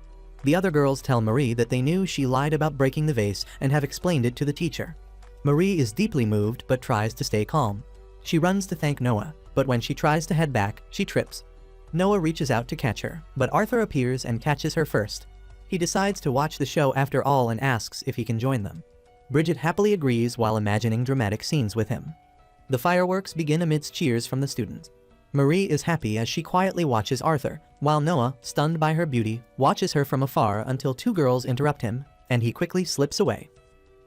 The other girls tell Marie that they knew she lied about breaking the vase and have explained it to the teacher. Marie is deeply moved but tries to stay calm. She runs to thank Noah, but when she tries to head back, she trips. Noah reaches out to catch her, but Arthur appears and catches her first. He decides to watch the show after all and asks if he can join them. Bridget happily agrees while imagining dramatic scenes with him. The fireworks begin amidst cheers from the students. Marie is happy as she quietly watches Arthur, while Noah, stunned by her beauty, watches her from afar until two girls interrupt him, and he quickly slips away.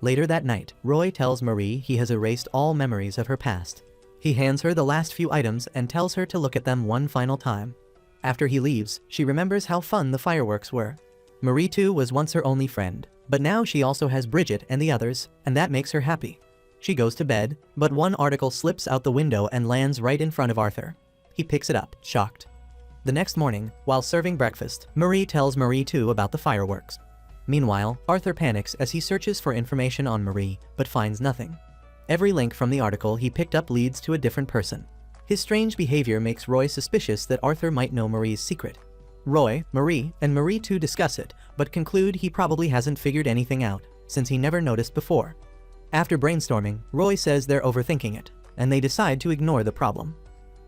Later that night, Roy tells Marie he has erased all memories of her past. He hands her the last few items and tells her to look at them one final time. After he leaves, she remembers how fun the fireworks were. Marie too was once her only friend, but now she also has Bridget and the others, and that makes her happy. She goes to bed, but one article slips out the window and lands right in front of Arthur. He picks it up, shocked. The next morning, while serving breakfast, Marie tells Marie too about the fireworks. Meanwhile, Arthur panics as he searches for information on Marie, but finds nothing. Every link from the article he picked up leads to a different person. His strange behavior makes Roy suspicious that Arthur might know Marie's secret. Roy, Marie, and Marie too discuss it, but conclude he probably hasn't figured anything out, since he never noticed before. After brainstorming, Roy says they're overthinking it, and they decide to ignore the problem.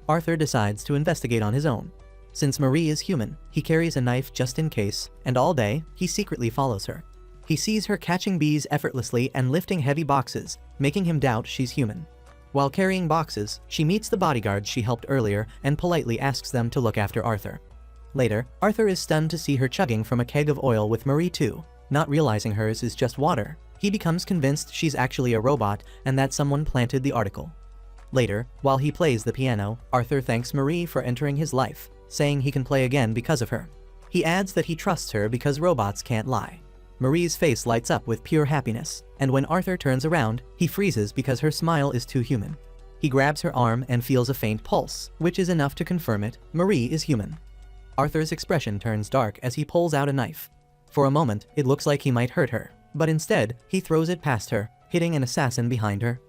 Arthur decides to investigate on his own. Since Marie is human, he carries a knife just in case, and all day, he secretly follows her. He sees her catching bees effortlessly and lifting heavy boxes, making him doubt she's human. While carrying boxes, she meets the bodyguards she helped earlier and politely asks them to look after Arthur. Later, Arthur is stunned to see her chugging from a keg of oil with Marie too, not realizing hers is just water. He becomes convinced she's actually a robot and that someone planted the article. Later, while he plays the piano, Arthur thanks Marie for entering his life, saying he can play again because of her. He adds that he trusts her because robots can't lie. Marie's face lights up with pure happiness, and when Arthur turns around, he freezes because her smile is too human. He grabs her arm and feels a faint pulse, which is enough to confirm it. Marie is human. Arthur's expression turns dark as he pulls out a knife. For a moment, it looks like he might hurt her, but instead, he throws it past her, hitting an assassin behind her.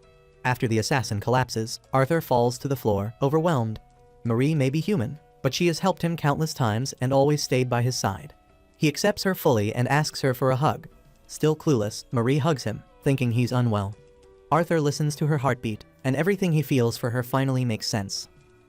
After the assassin collapses, Arthur falls to the floor, overwhelmed. Marie may be human, but she has helped him countless times and always stayed by his side. He accepts her fully and asks her for a hug. Still clueless, Marie hugs him, thinking he's unwell. Arthur listens to her heartbeat, and everything he feels for her finally makes sense.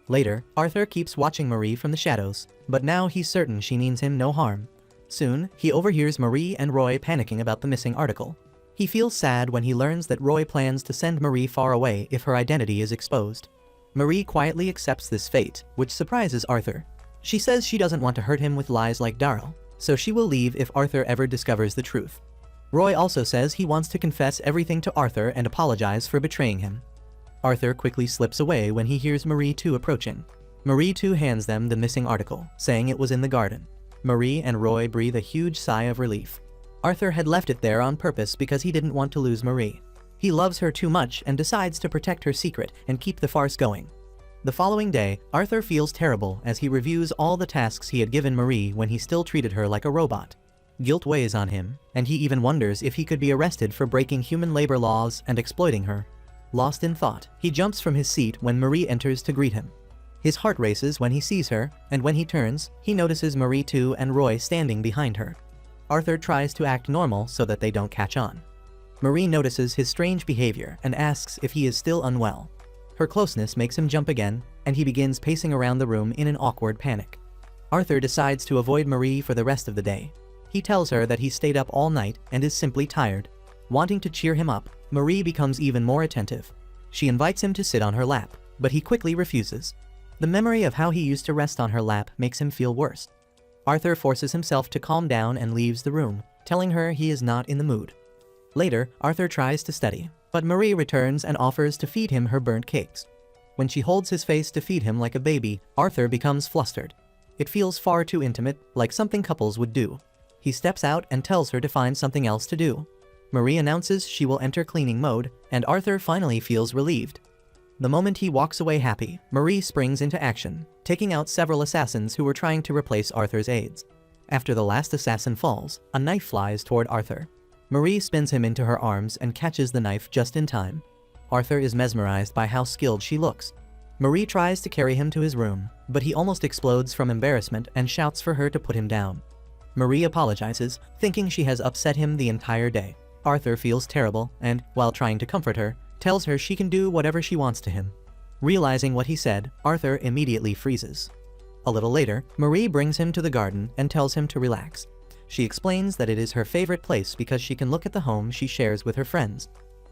Later, Arthur keeps watching Marie from the shadows, but now he's certain she means him no harm. Soon, he overhears Marie and Roy panicking about the missing article. He feels sad when he learns that Roy plans to send Marie far away if her identity is exposed. Marie quietly accepts this fate, which surprises Arthur. She says she doesn't want to hurt him with lies like Darryl, so she will leave if Arthur ever discovers the truth. Roy also says he wants to confess everything to Arthur and apologize for betraying him. Arthur quickly slips away when he hears Marie too approaching. Marie too hands them the missing article, saying it was in the garden. Marie and Roy breathe a huge sigh of relief. Arthur had left it there on purpose because he didn't want to lose Marie. He loves her too much and decides to protect her secret and keep the farce going. The following day, Arthur feels terrible as he reviews all the tasks he had given Marie when he still treated her like a robot. Guilt weighs on him, and he even wonders if he could be arrested for breaking human labor laws and exploiting her. Lost in thought, he jumps from his seat when Marie enters to greet him. His heart races when he sees her, and when he turns, he notices Marie too and Roy standing behind her. Arthur tries to act normal so that they don't catch on. Marie notices his strange behavior and asks if he is still unwell. Her closeness makes him jump again, and he begins pacing around the room in an awkward panic. Arthur decides to avoid Marie for the rest of the day. He tells her that he stayed up all night and is simply tired. Wanting to cheer him up, Marie becomes even more attentive. She invites him to sit on her lap, but he quickly refuses. The memory of how he used to rest on her lap makes him feel worse. Arthur forces himself to calm down and leaves the room, telling her he is not in the mood. Later, Arthur tries to study, but Marie returns and offers to feed him her burnt cakes. When she holds his face to feed him like a baby, Arthur becomes flustered. It feels far too intimate, like something couples would do. He steps out and tells her to find something else to do. Marie announces she will enter cleaning mode, and Arthur finally feels relieved. The moment he walks away happy, Marie springs into action, taking out several assassins who were trying to replace Arthur's aides. After the last assassin falls, a knife flies toward Arthur. Marie spins him into her arms and catches the knife just in time. Arthur is mesmerized by how skilled she looks. Marie tries to carry him to his room, but he almost explodes from embarrassment and shouts for her to put him down. Marie apologizes, thinking she has upset him the entire day. Arthur feels terrible and, while trying to comfort her, tells her she can do whatever she wants to him. Realizing what he said, Arthur immediately freezes. A little later, Marie brings him to the garden and tells him to relax. She explains that it is her favorite place because she can look at the home she shares with her friends.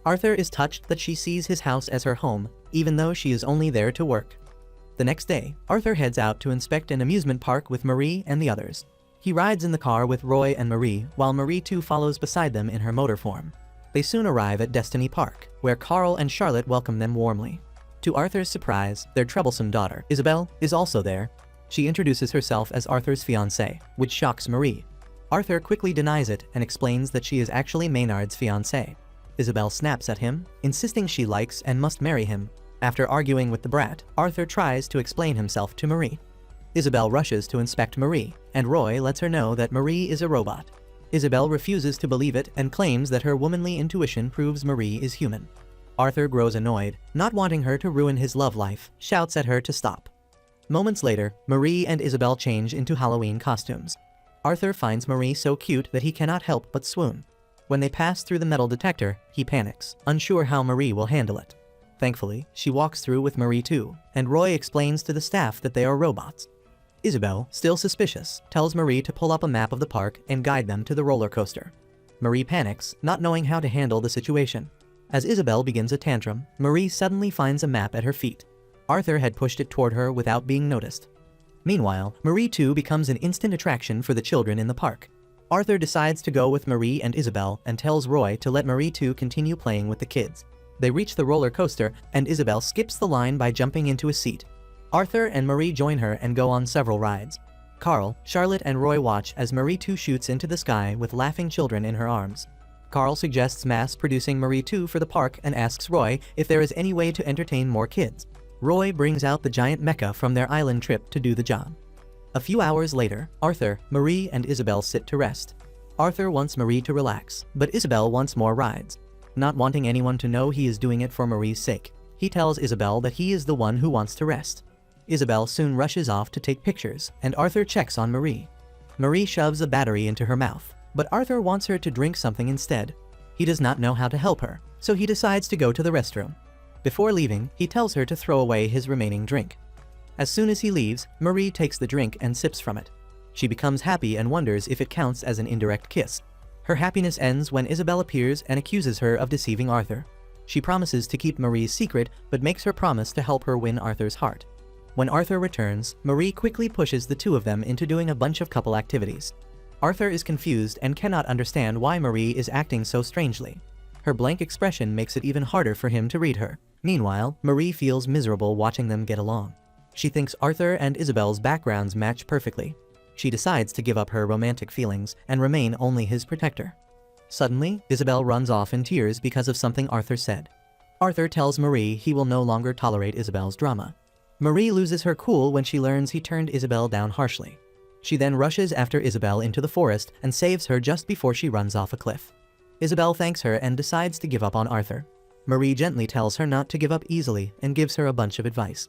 Arthur is touched that she sees his house as her home, even though she is only there to work. The next day, Arthur heads out to inspect an amusement park with Marie and the others. He rides in the car with Roy and Marie, while Marie too follows beside them in her motor form. They soon arrive at Destiny Park, where Carl and Charlotte welcome them warmly. To Arthur's surprise, their troublesome daughter, Isabel, is also there. She introduces herself as Arthur's fiancée, which shocks Marie. Arthur quickly denies it and explains that she is actually Maynard's fiancée. Isabel snaps at him, insisting she likes and must marry him. After arguing with the brat, Arthur tries to explain himself to Marie. Isabel rushes to inspect Marie, and Roy lets her know that Marie is a robot. Isabel refuses to believe it and claims that her womanly intuition proves Marie is human. Arthur grows annoyed, not wanting her to ruin his love life, shouts at her to stop. Moments later, Marie and Isabel change into Halloween costumes. Arthur finds Marie so cute that he cannot help but swoon. When they pass through the metal detector, he panics, unsure how Marie will handle it. Thankfully, she walks through with Marie too, and Roy explains to the staff that they are robots. Isabel, still suspicious, tells Marie to pull up a map of the park and guide them to the roller coaster. Marie panics, not knowing how to handle the situation. As Isabel begins a tantrum, Marie suddenly finds a map at her feet. Arthur had pushed it toward her without being noticed. Meanwhile, Marie too becomes an instant attraction for the children in the park. Arthur decides to go with Marie and Isabel and tells Roy to let Marie too continue playing with the kids. They reach the roller coaster, and Isabel skips the line by jumping into a seat. Arthur and Marie join her and go on several rides. Carl, Charlotte and Roy watch as Marie too shoots into the sky with laughing children in her arms. Carl suggests mass-producing Marie too for the park and asks Roy if there is any way to entertain more kids. Roy brings out the giant mecha from their island trip to do the job. A few hours later, Arthur, Marie and Isabel sit to rest. Arthur wants Marie to relax, but Isabel wants more rides. Not wanting anyone to know he is doing it for Marie's sake, he tells Isabel that he is the one who wants to rest. Isabel soon rushes off to take pictures, and Arthur checks on Marie. Marie shoves a battery into her mouth, but Arthur wants her to drink something instead. He does not know how to help her, so he decides to go to the restroom. Before leaving, he tells her to throw away his remaining drink. As soon as he leaves, Marie takes the drink and sips from it. She becomes happy and wonders if it counts as an indirect kiss. Her happiness ends when Isabel appears and accuses her of deceiving Arthur. She promises to keep Marie's secret, but makes her promise to help her win Arthur's heart. When Arthur returns, Marie quickly pushes the two of them into doing a bunch of couple activities. Arthur is confused and cannot understand why Marie is acting so strangely. Her blank expression makes it even harder for him to read her. Meanwhile, Marie feels miserable watching them get along. She thinks Arthur and Isabel's backgrounds match perfectly. She decides to give up her romantic feelings and remain only his protector. Suddenly, Isabel runs off in tears because of something Arthur said. Arthur tells Marie he will no longer tolerate Isabel's drama. Marie loses her cool when she learns he turned Isabel down harshly. She then rushes after Isabel into the forest and saves her just before she runs off a cliff. Isabel thanks her and decides to give up on Arthur. Marie gently tells her not to give up easily and gives her a bunch of advice.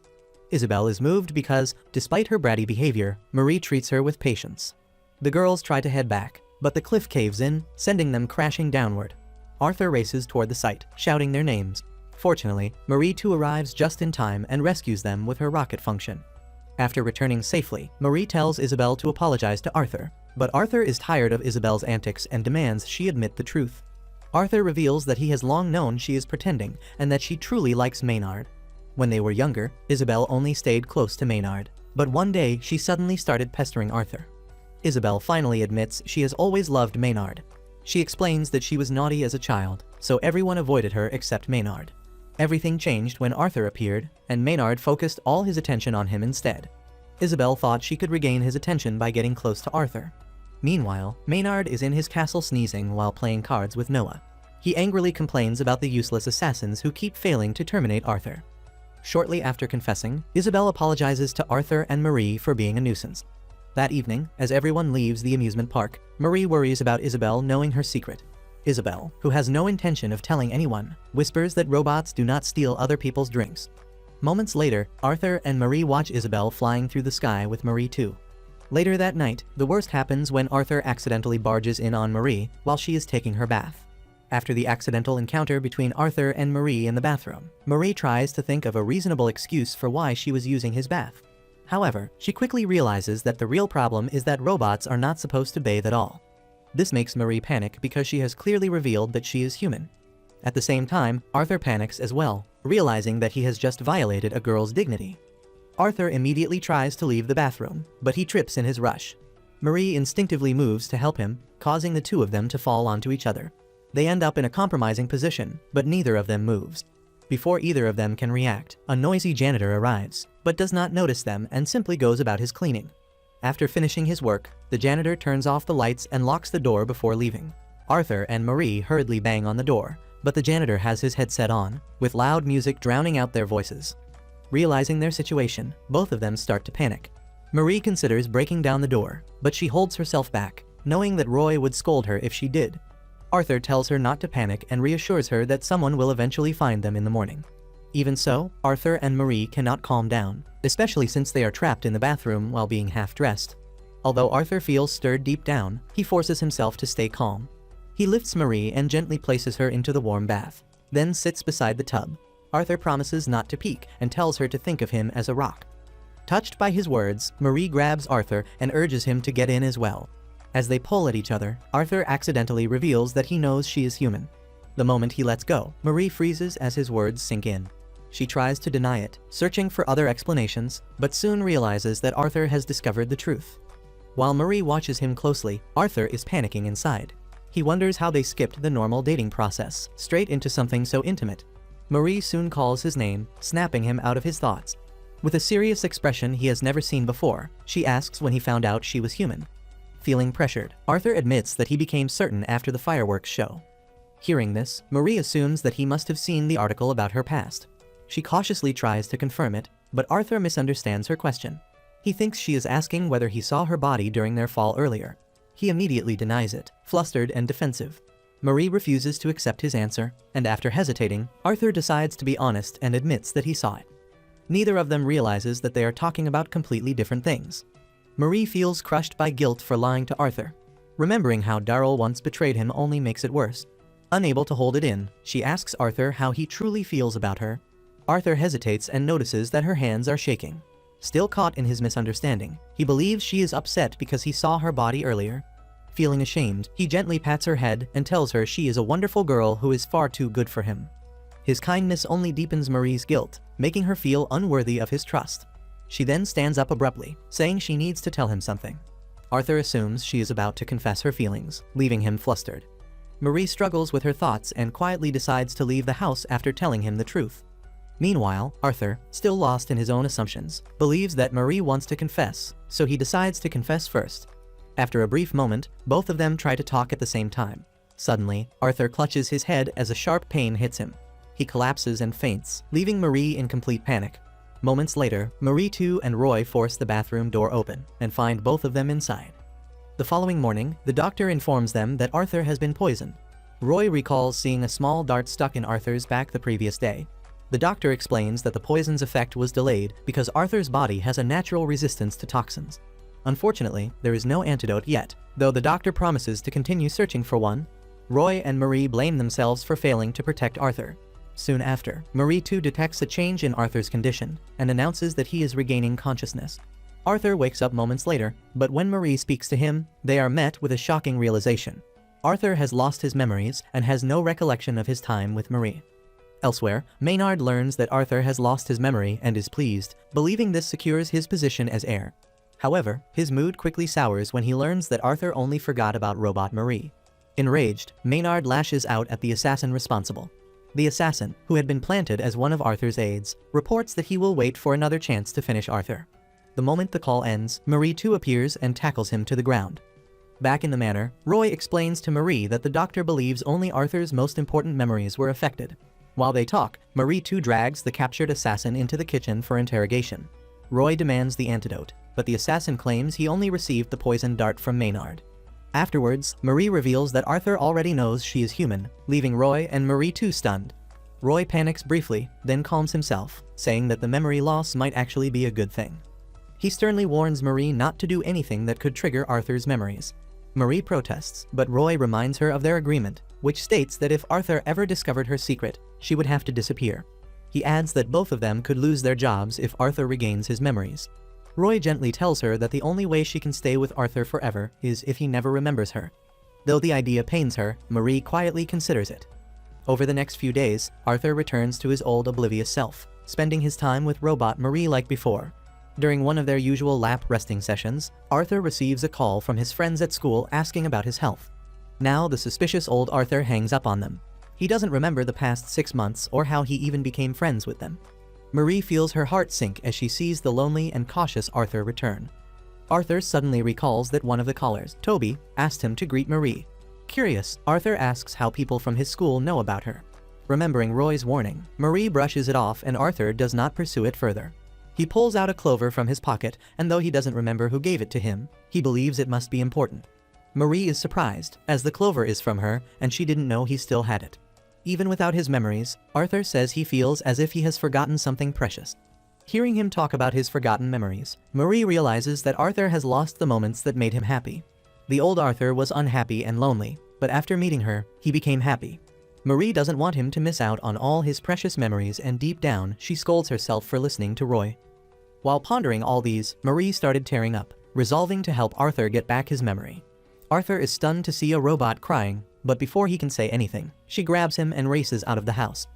Isabel is moved because, despite her bratty behavior, Marie treats her with patience. The girls try to head back, but the cliff caves in, sending them crashing downward. Arthur races toward the site, shouting their names. Fortunately, Marie too arrives just in time and rescues them with her rocket function. After returning safely, Marie tells Isabel to apologize to Arthur, but Arthur is tired of Isabel's antics and demands she admit the truth. Arthur reveals that he has long known she is pretending and that she truly likes Maynard. When they were younger, Isabel only stayed close to Maynard, but one day she suddenly started pestering Arthur. Isabel finally admits she has always loved Maynard. She explains that she was naughty as a child, so everyone avoided her except Maynard. Everything changed when Arthur appeared, and Maynard focused all his attention on him instead. Isabel thought she could regain his attention by getting close to Arthur. Meanwhile, Maynard is in his castle sneezing while playing cards with Noah. He angrily complains about the useless assassins who keep failing to terminate Arthur. Shortly after confessing, Isabel apologizes to Arthur and Marie for being a nuisance. That evening, as everyone leaves the amusement park, Marie worries about Isabel knowing her secret. Isabel, who has no intention of telling anyone, whispers that robots do not steal other people's drinks. Moments later, Arthur and Marie watch Isabel flying through the sky with Marie too. Later that night, the worst happens when Arthur accidentally barges in on Marie while she is taking her bath. After the accidental encounter between Arthur and Marie in the bathroom, Marie tries to think of a reasonable excuse for why she was using his bath. However, she quickly realizes that the real problem is that robots are not supposed to bathe at all. This makes Marie panic because she has clearly revealed that she is human. At the same time, Arthur panics as well, realizing that he has just violated a girl's dignity. Arthur immediately tries to leave the bathroom, but he trips in his rush. Marie instinctively moves to help him, causing the two of them to fall onto each other. They end up in a compromising position, but neither of them moves. Before either of them can react, a noisy janitor arrives, but does not notice them and simply goes about his cleaning. After finishing his work, the janitor turns off the lights and locks the door before leaving. Arthur and Marie hurriedly bang on the door, but the janitor has his headset on, with loud music drowning out their voices. Realizing their situation, both of them start to panic. Marie considers breaking down the door, but she holds herself back, knowing that Roy would scold her if she did. Arthur tells her not to panic and reassures her that someone will eventually find them in the morning. Even so, Arthur and Marie cannot calm down, especially since they are trapped in the bathroom while being half-dressed. Although Arthur feels stirred deep down, he forces himself to stay calm. He lifts Marie and gently places her into the warm bath, then sits beside the tub. Arthur promises not to peek and tells her to think of him as a rock. Touched by his words, Marie grabs Arthur and urges him to get in as well. As they pull at each other, Arthur accidentally reveals that he knows she is human. The moment he lets go, Marie freezes as his words sink in. She tries to deny it, searching for other explanations, but soon realizes that Arthur has discovered the truth. While Marie watches him closely, Arthur is panicking inside. He wonders how they skipped the normal dating process, straight into something so intimate. Marie soon calls his name, snapping him out of his thoughts. With a serious expression he has never seen before, she asks when he found out she was human. Feeling pressured, Arthur admits that he became certain after the fireworks show. Hearing this, Marie assumes that he must have seen the article about her past. She cautiously tries to confirm it, but Arthur misunderstands her question. He thinks she is asking whether he saw her body during their fall earlier. He immediately denies it, flustered and defensive. Marie refuses to accept his answer, and after hesitating, Arthur decides to be honest and admits that he saw it. Neither of them realizes that they are talking about completely different things. Marie feels crushed by guilt for lying to Arthur. Remembering how Darryl once betrayed him only makes it worse. Unable to hold it in, she asks Arthur how he truly feels about her. Arthur hesitates and notices that her hands are shaking. Still caught in his misunderstanding, he believes she is upset because he saw her body earlier. Feeling ashamed, he gently pats her head and tells her she is a wonderful girl who is far too good for him. His kindness only deepens Marie's guilt, making her feel unworthy of his trust. She then stands up abruptly, saying she needs to tell him something. Arthur assumes she is about to confess her feelings, leaving him flustered. Marie struggles with her thoughts and quietly decides to leave the house after telling him the truth. Meanwhile, Arthur, still lost in his own assumptions, believes that Marie wants to confess, so he decides to confess first. After a brief moment, both of them try to talk at the same time. Suddenly, Arthur clutches his head as a sharp pain hits him. He collapses and faints, leaving Marie in complete panic. Moments later, Marie too and Roy force the bathroom door open and find both of them inside. The following morning, the doctor informs them that Arthur has been poisoned. Roy recalls seeing a small dart stuck in Arthur's back the previous day. The doctor explains that the poison's effect was delayed because Arthur's body has a natural resistance to toxins. Unfortunately, there is no antidote yet, though the doctor promises to continue searching for one. Roy and Marie blame themselves for failing to protect Arthur. Soon after, Marie too detects a change in Arthur's condition and announces that he is regaining consciousness. Arthur wakes up moments later, but when Marie speaks to him, they are met with a shocking realization. Arthur has lost his memories and has no recollection of his time with Marie. Elsewhere, Maynard learns that Arthur has lost his memory and is pleased, believing this secures his position as heir. However, his mood quickly sours when he learns that Arthur only forgot about robot Marie. Enraged, Maynard lashes out at the assassin responsible. The assassin, who had been planted as one of Arthur's aides, reports that he will wait for another chance to finish Arthur. The moment the call ends, Marie too appears and tackles him to the ground. Back in the manor, Roy explains to Marie that the doctor believes only Arthur's most important memories were affected. While they talk, Marie too drags the captured assassin into the kitchen for interrogation. Roy demands the antidote, but the assassin claims he only received the poison dart from Maynard. Afterwards, Marie reveals that Arthur already knows she is human, leaving Roy and Marie too stunned. Roy panics briefly, then calms himself, saying that the memory loss might actually be a good thing. He sternly warns Marie not to do anything that could trigger Arthur's memories. Marie protests, but Roy reminds her of their agreement, which states that if Arthur ever discovered her secret, she would have to disappear. He adds that both of them could lose their jobs if Arthur regains his memories. Roy gently tells her that the only way she can stay with Arthur forever is if he never remembers her. Though the idea pains her, Marie quietly considers it. Over the next few days, Arthur returns to his old oblivious self, spending his time with robot Marie like before. During one of their usual lap resting sessions, Arthur receives a call from his friends at school asking about his health. Now the suspicious old Arthur hangs up on them. He doesn't remember the past 6 months or how he even became friends with them. Marie feels her heart sink as she sees the lonely and cautious Arthur return. Arthur suddenly recalls that one of the callers, Toby, asked him to greet Marie. Curious, Arthur asks how people from his school know about her. Remembering Roy's warning, Marie brushes it off and Arthur does not pursue it further. He pulls out a clover from his pocket, and though he doesn't remember who gave it to him, he believes it must be important. Marie is surprised, as the clover is from her and she didn't know he still had it. Even without his memories, Arthur says he feels as if he has forgotten something precious. Hearing him talk about his forgotten memories, Marie realizes that Arthur has lost the moments that made him happy. The old Arthur was unhappy and lonely, but after meeting her, he became happy. Marie doesn't want him to miss out on all his precious memories, and deep down, she scolds herself for listening to Roy. While pondering all these, Marie started tearing up, resolving to help Arthur get back his memory. Arthur is stunned to see a robot crying, but before he can say anything, she grabs him and races out of the house.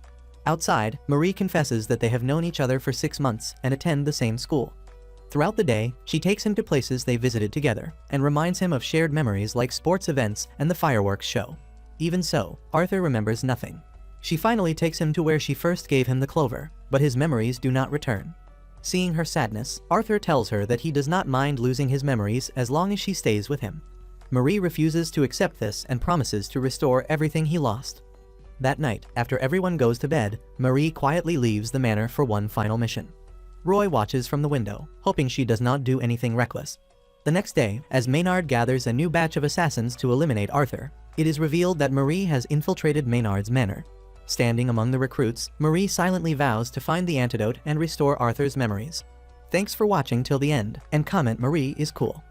Outside, Marie confesses that they have known each other for 6 months and attend the same school. Throughout the day, she takes him to places they visited together, and reminds him of shared memories like sports events and the fireworks show. Even so, Arthur remembers nothing. She finally takes him to where she first gave him the clover, but his memories do not return. Seeing her sadness, Arthur tells her that he does not mind losing his memories as long as she stays with him. Marie refuses to accept this and promises to restore everything he lost. That night, after everyone goes to bed, Marie quietly leaves the manor for one final mission. Roy watches from the window, hoping she does not do anything reckless. The next day, as Maynard gathers a new batch of assassins to eliminate Arthur, it is revealed that Marie has infiltrated Maynard's manor. Standing among the recruits, Marie silently vows to find the antidote and restore Arthur's memories. Thanks for watching till the end, and comment Marie is cool.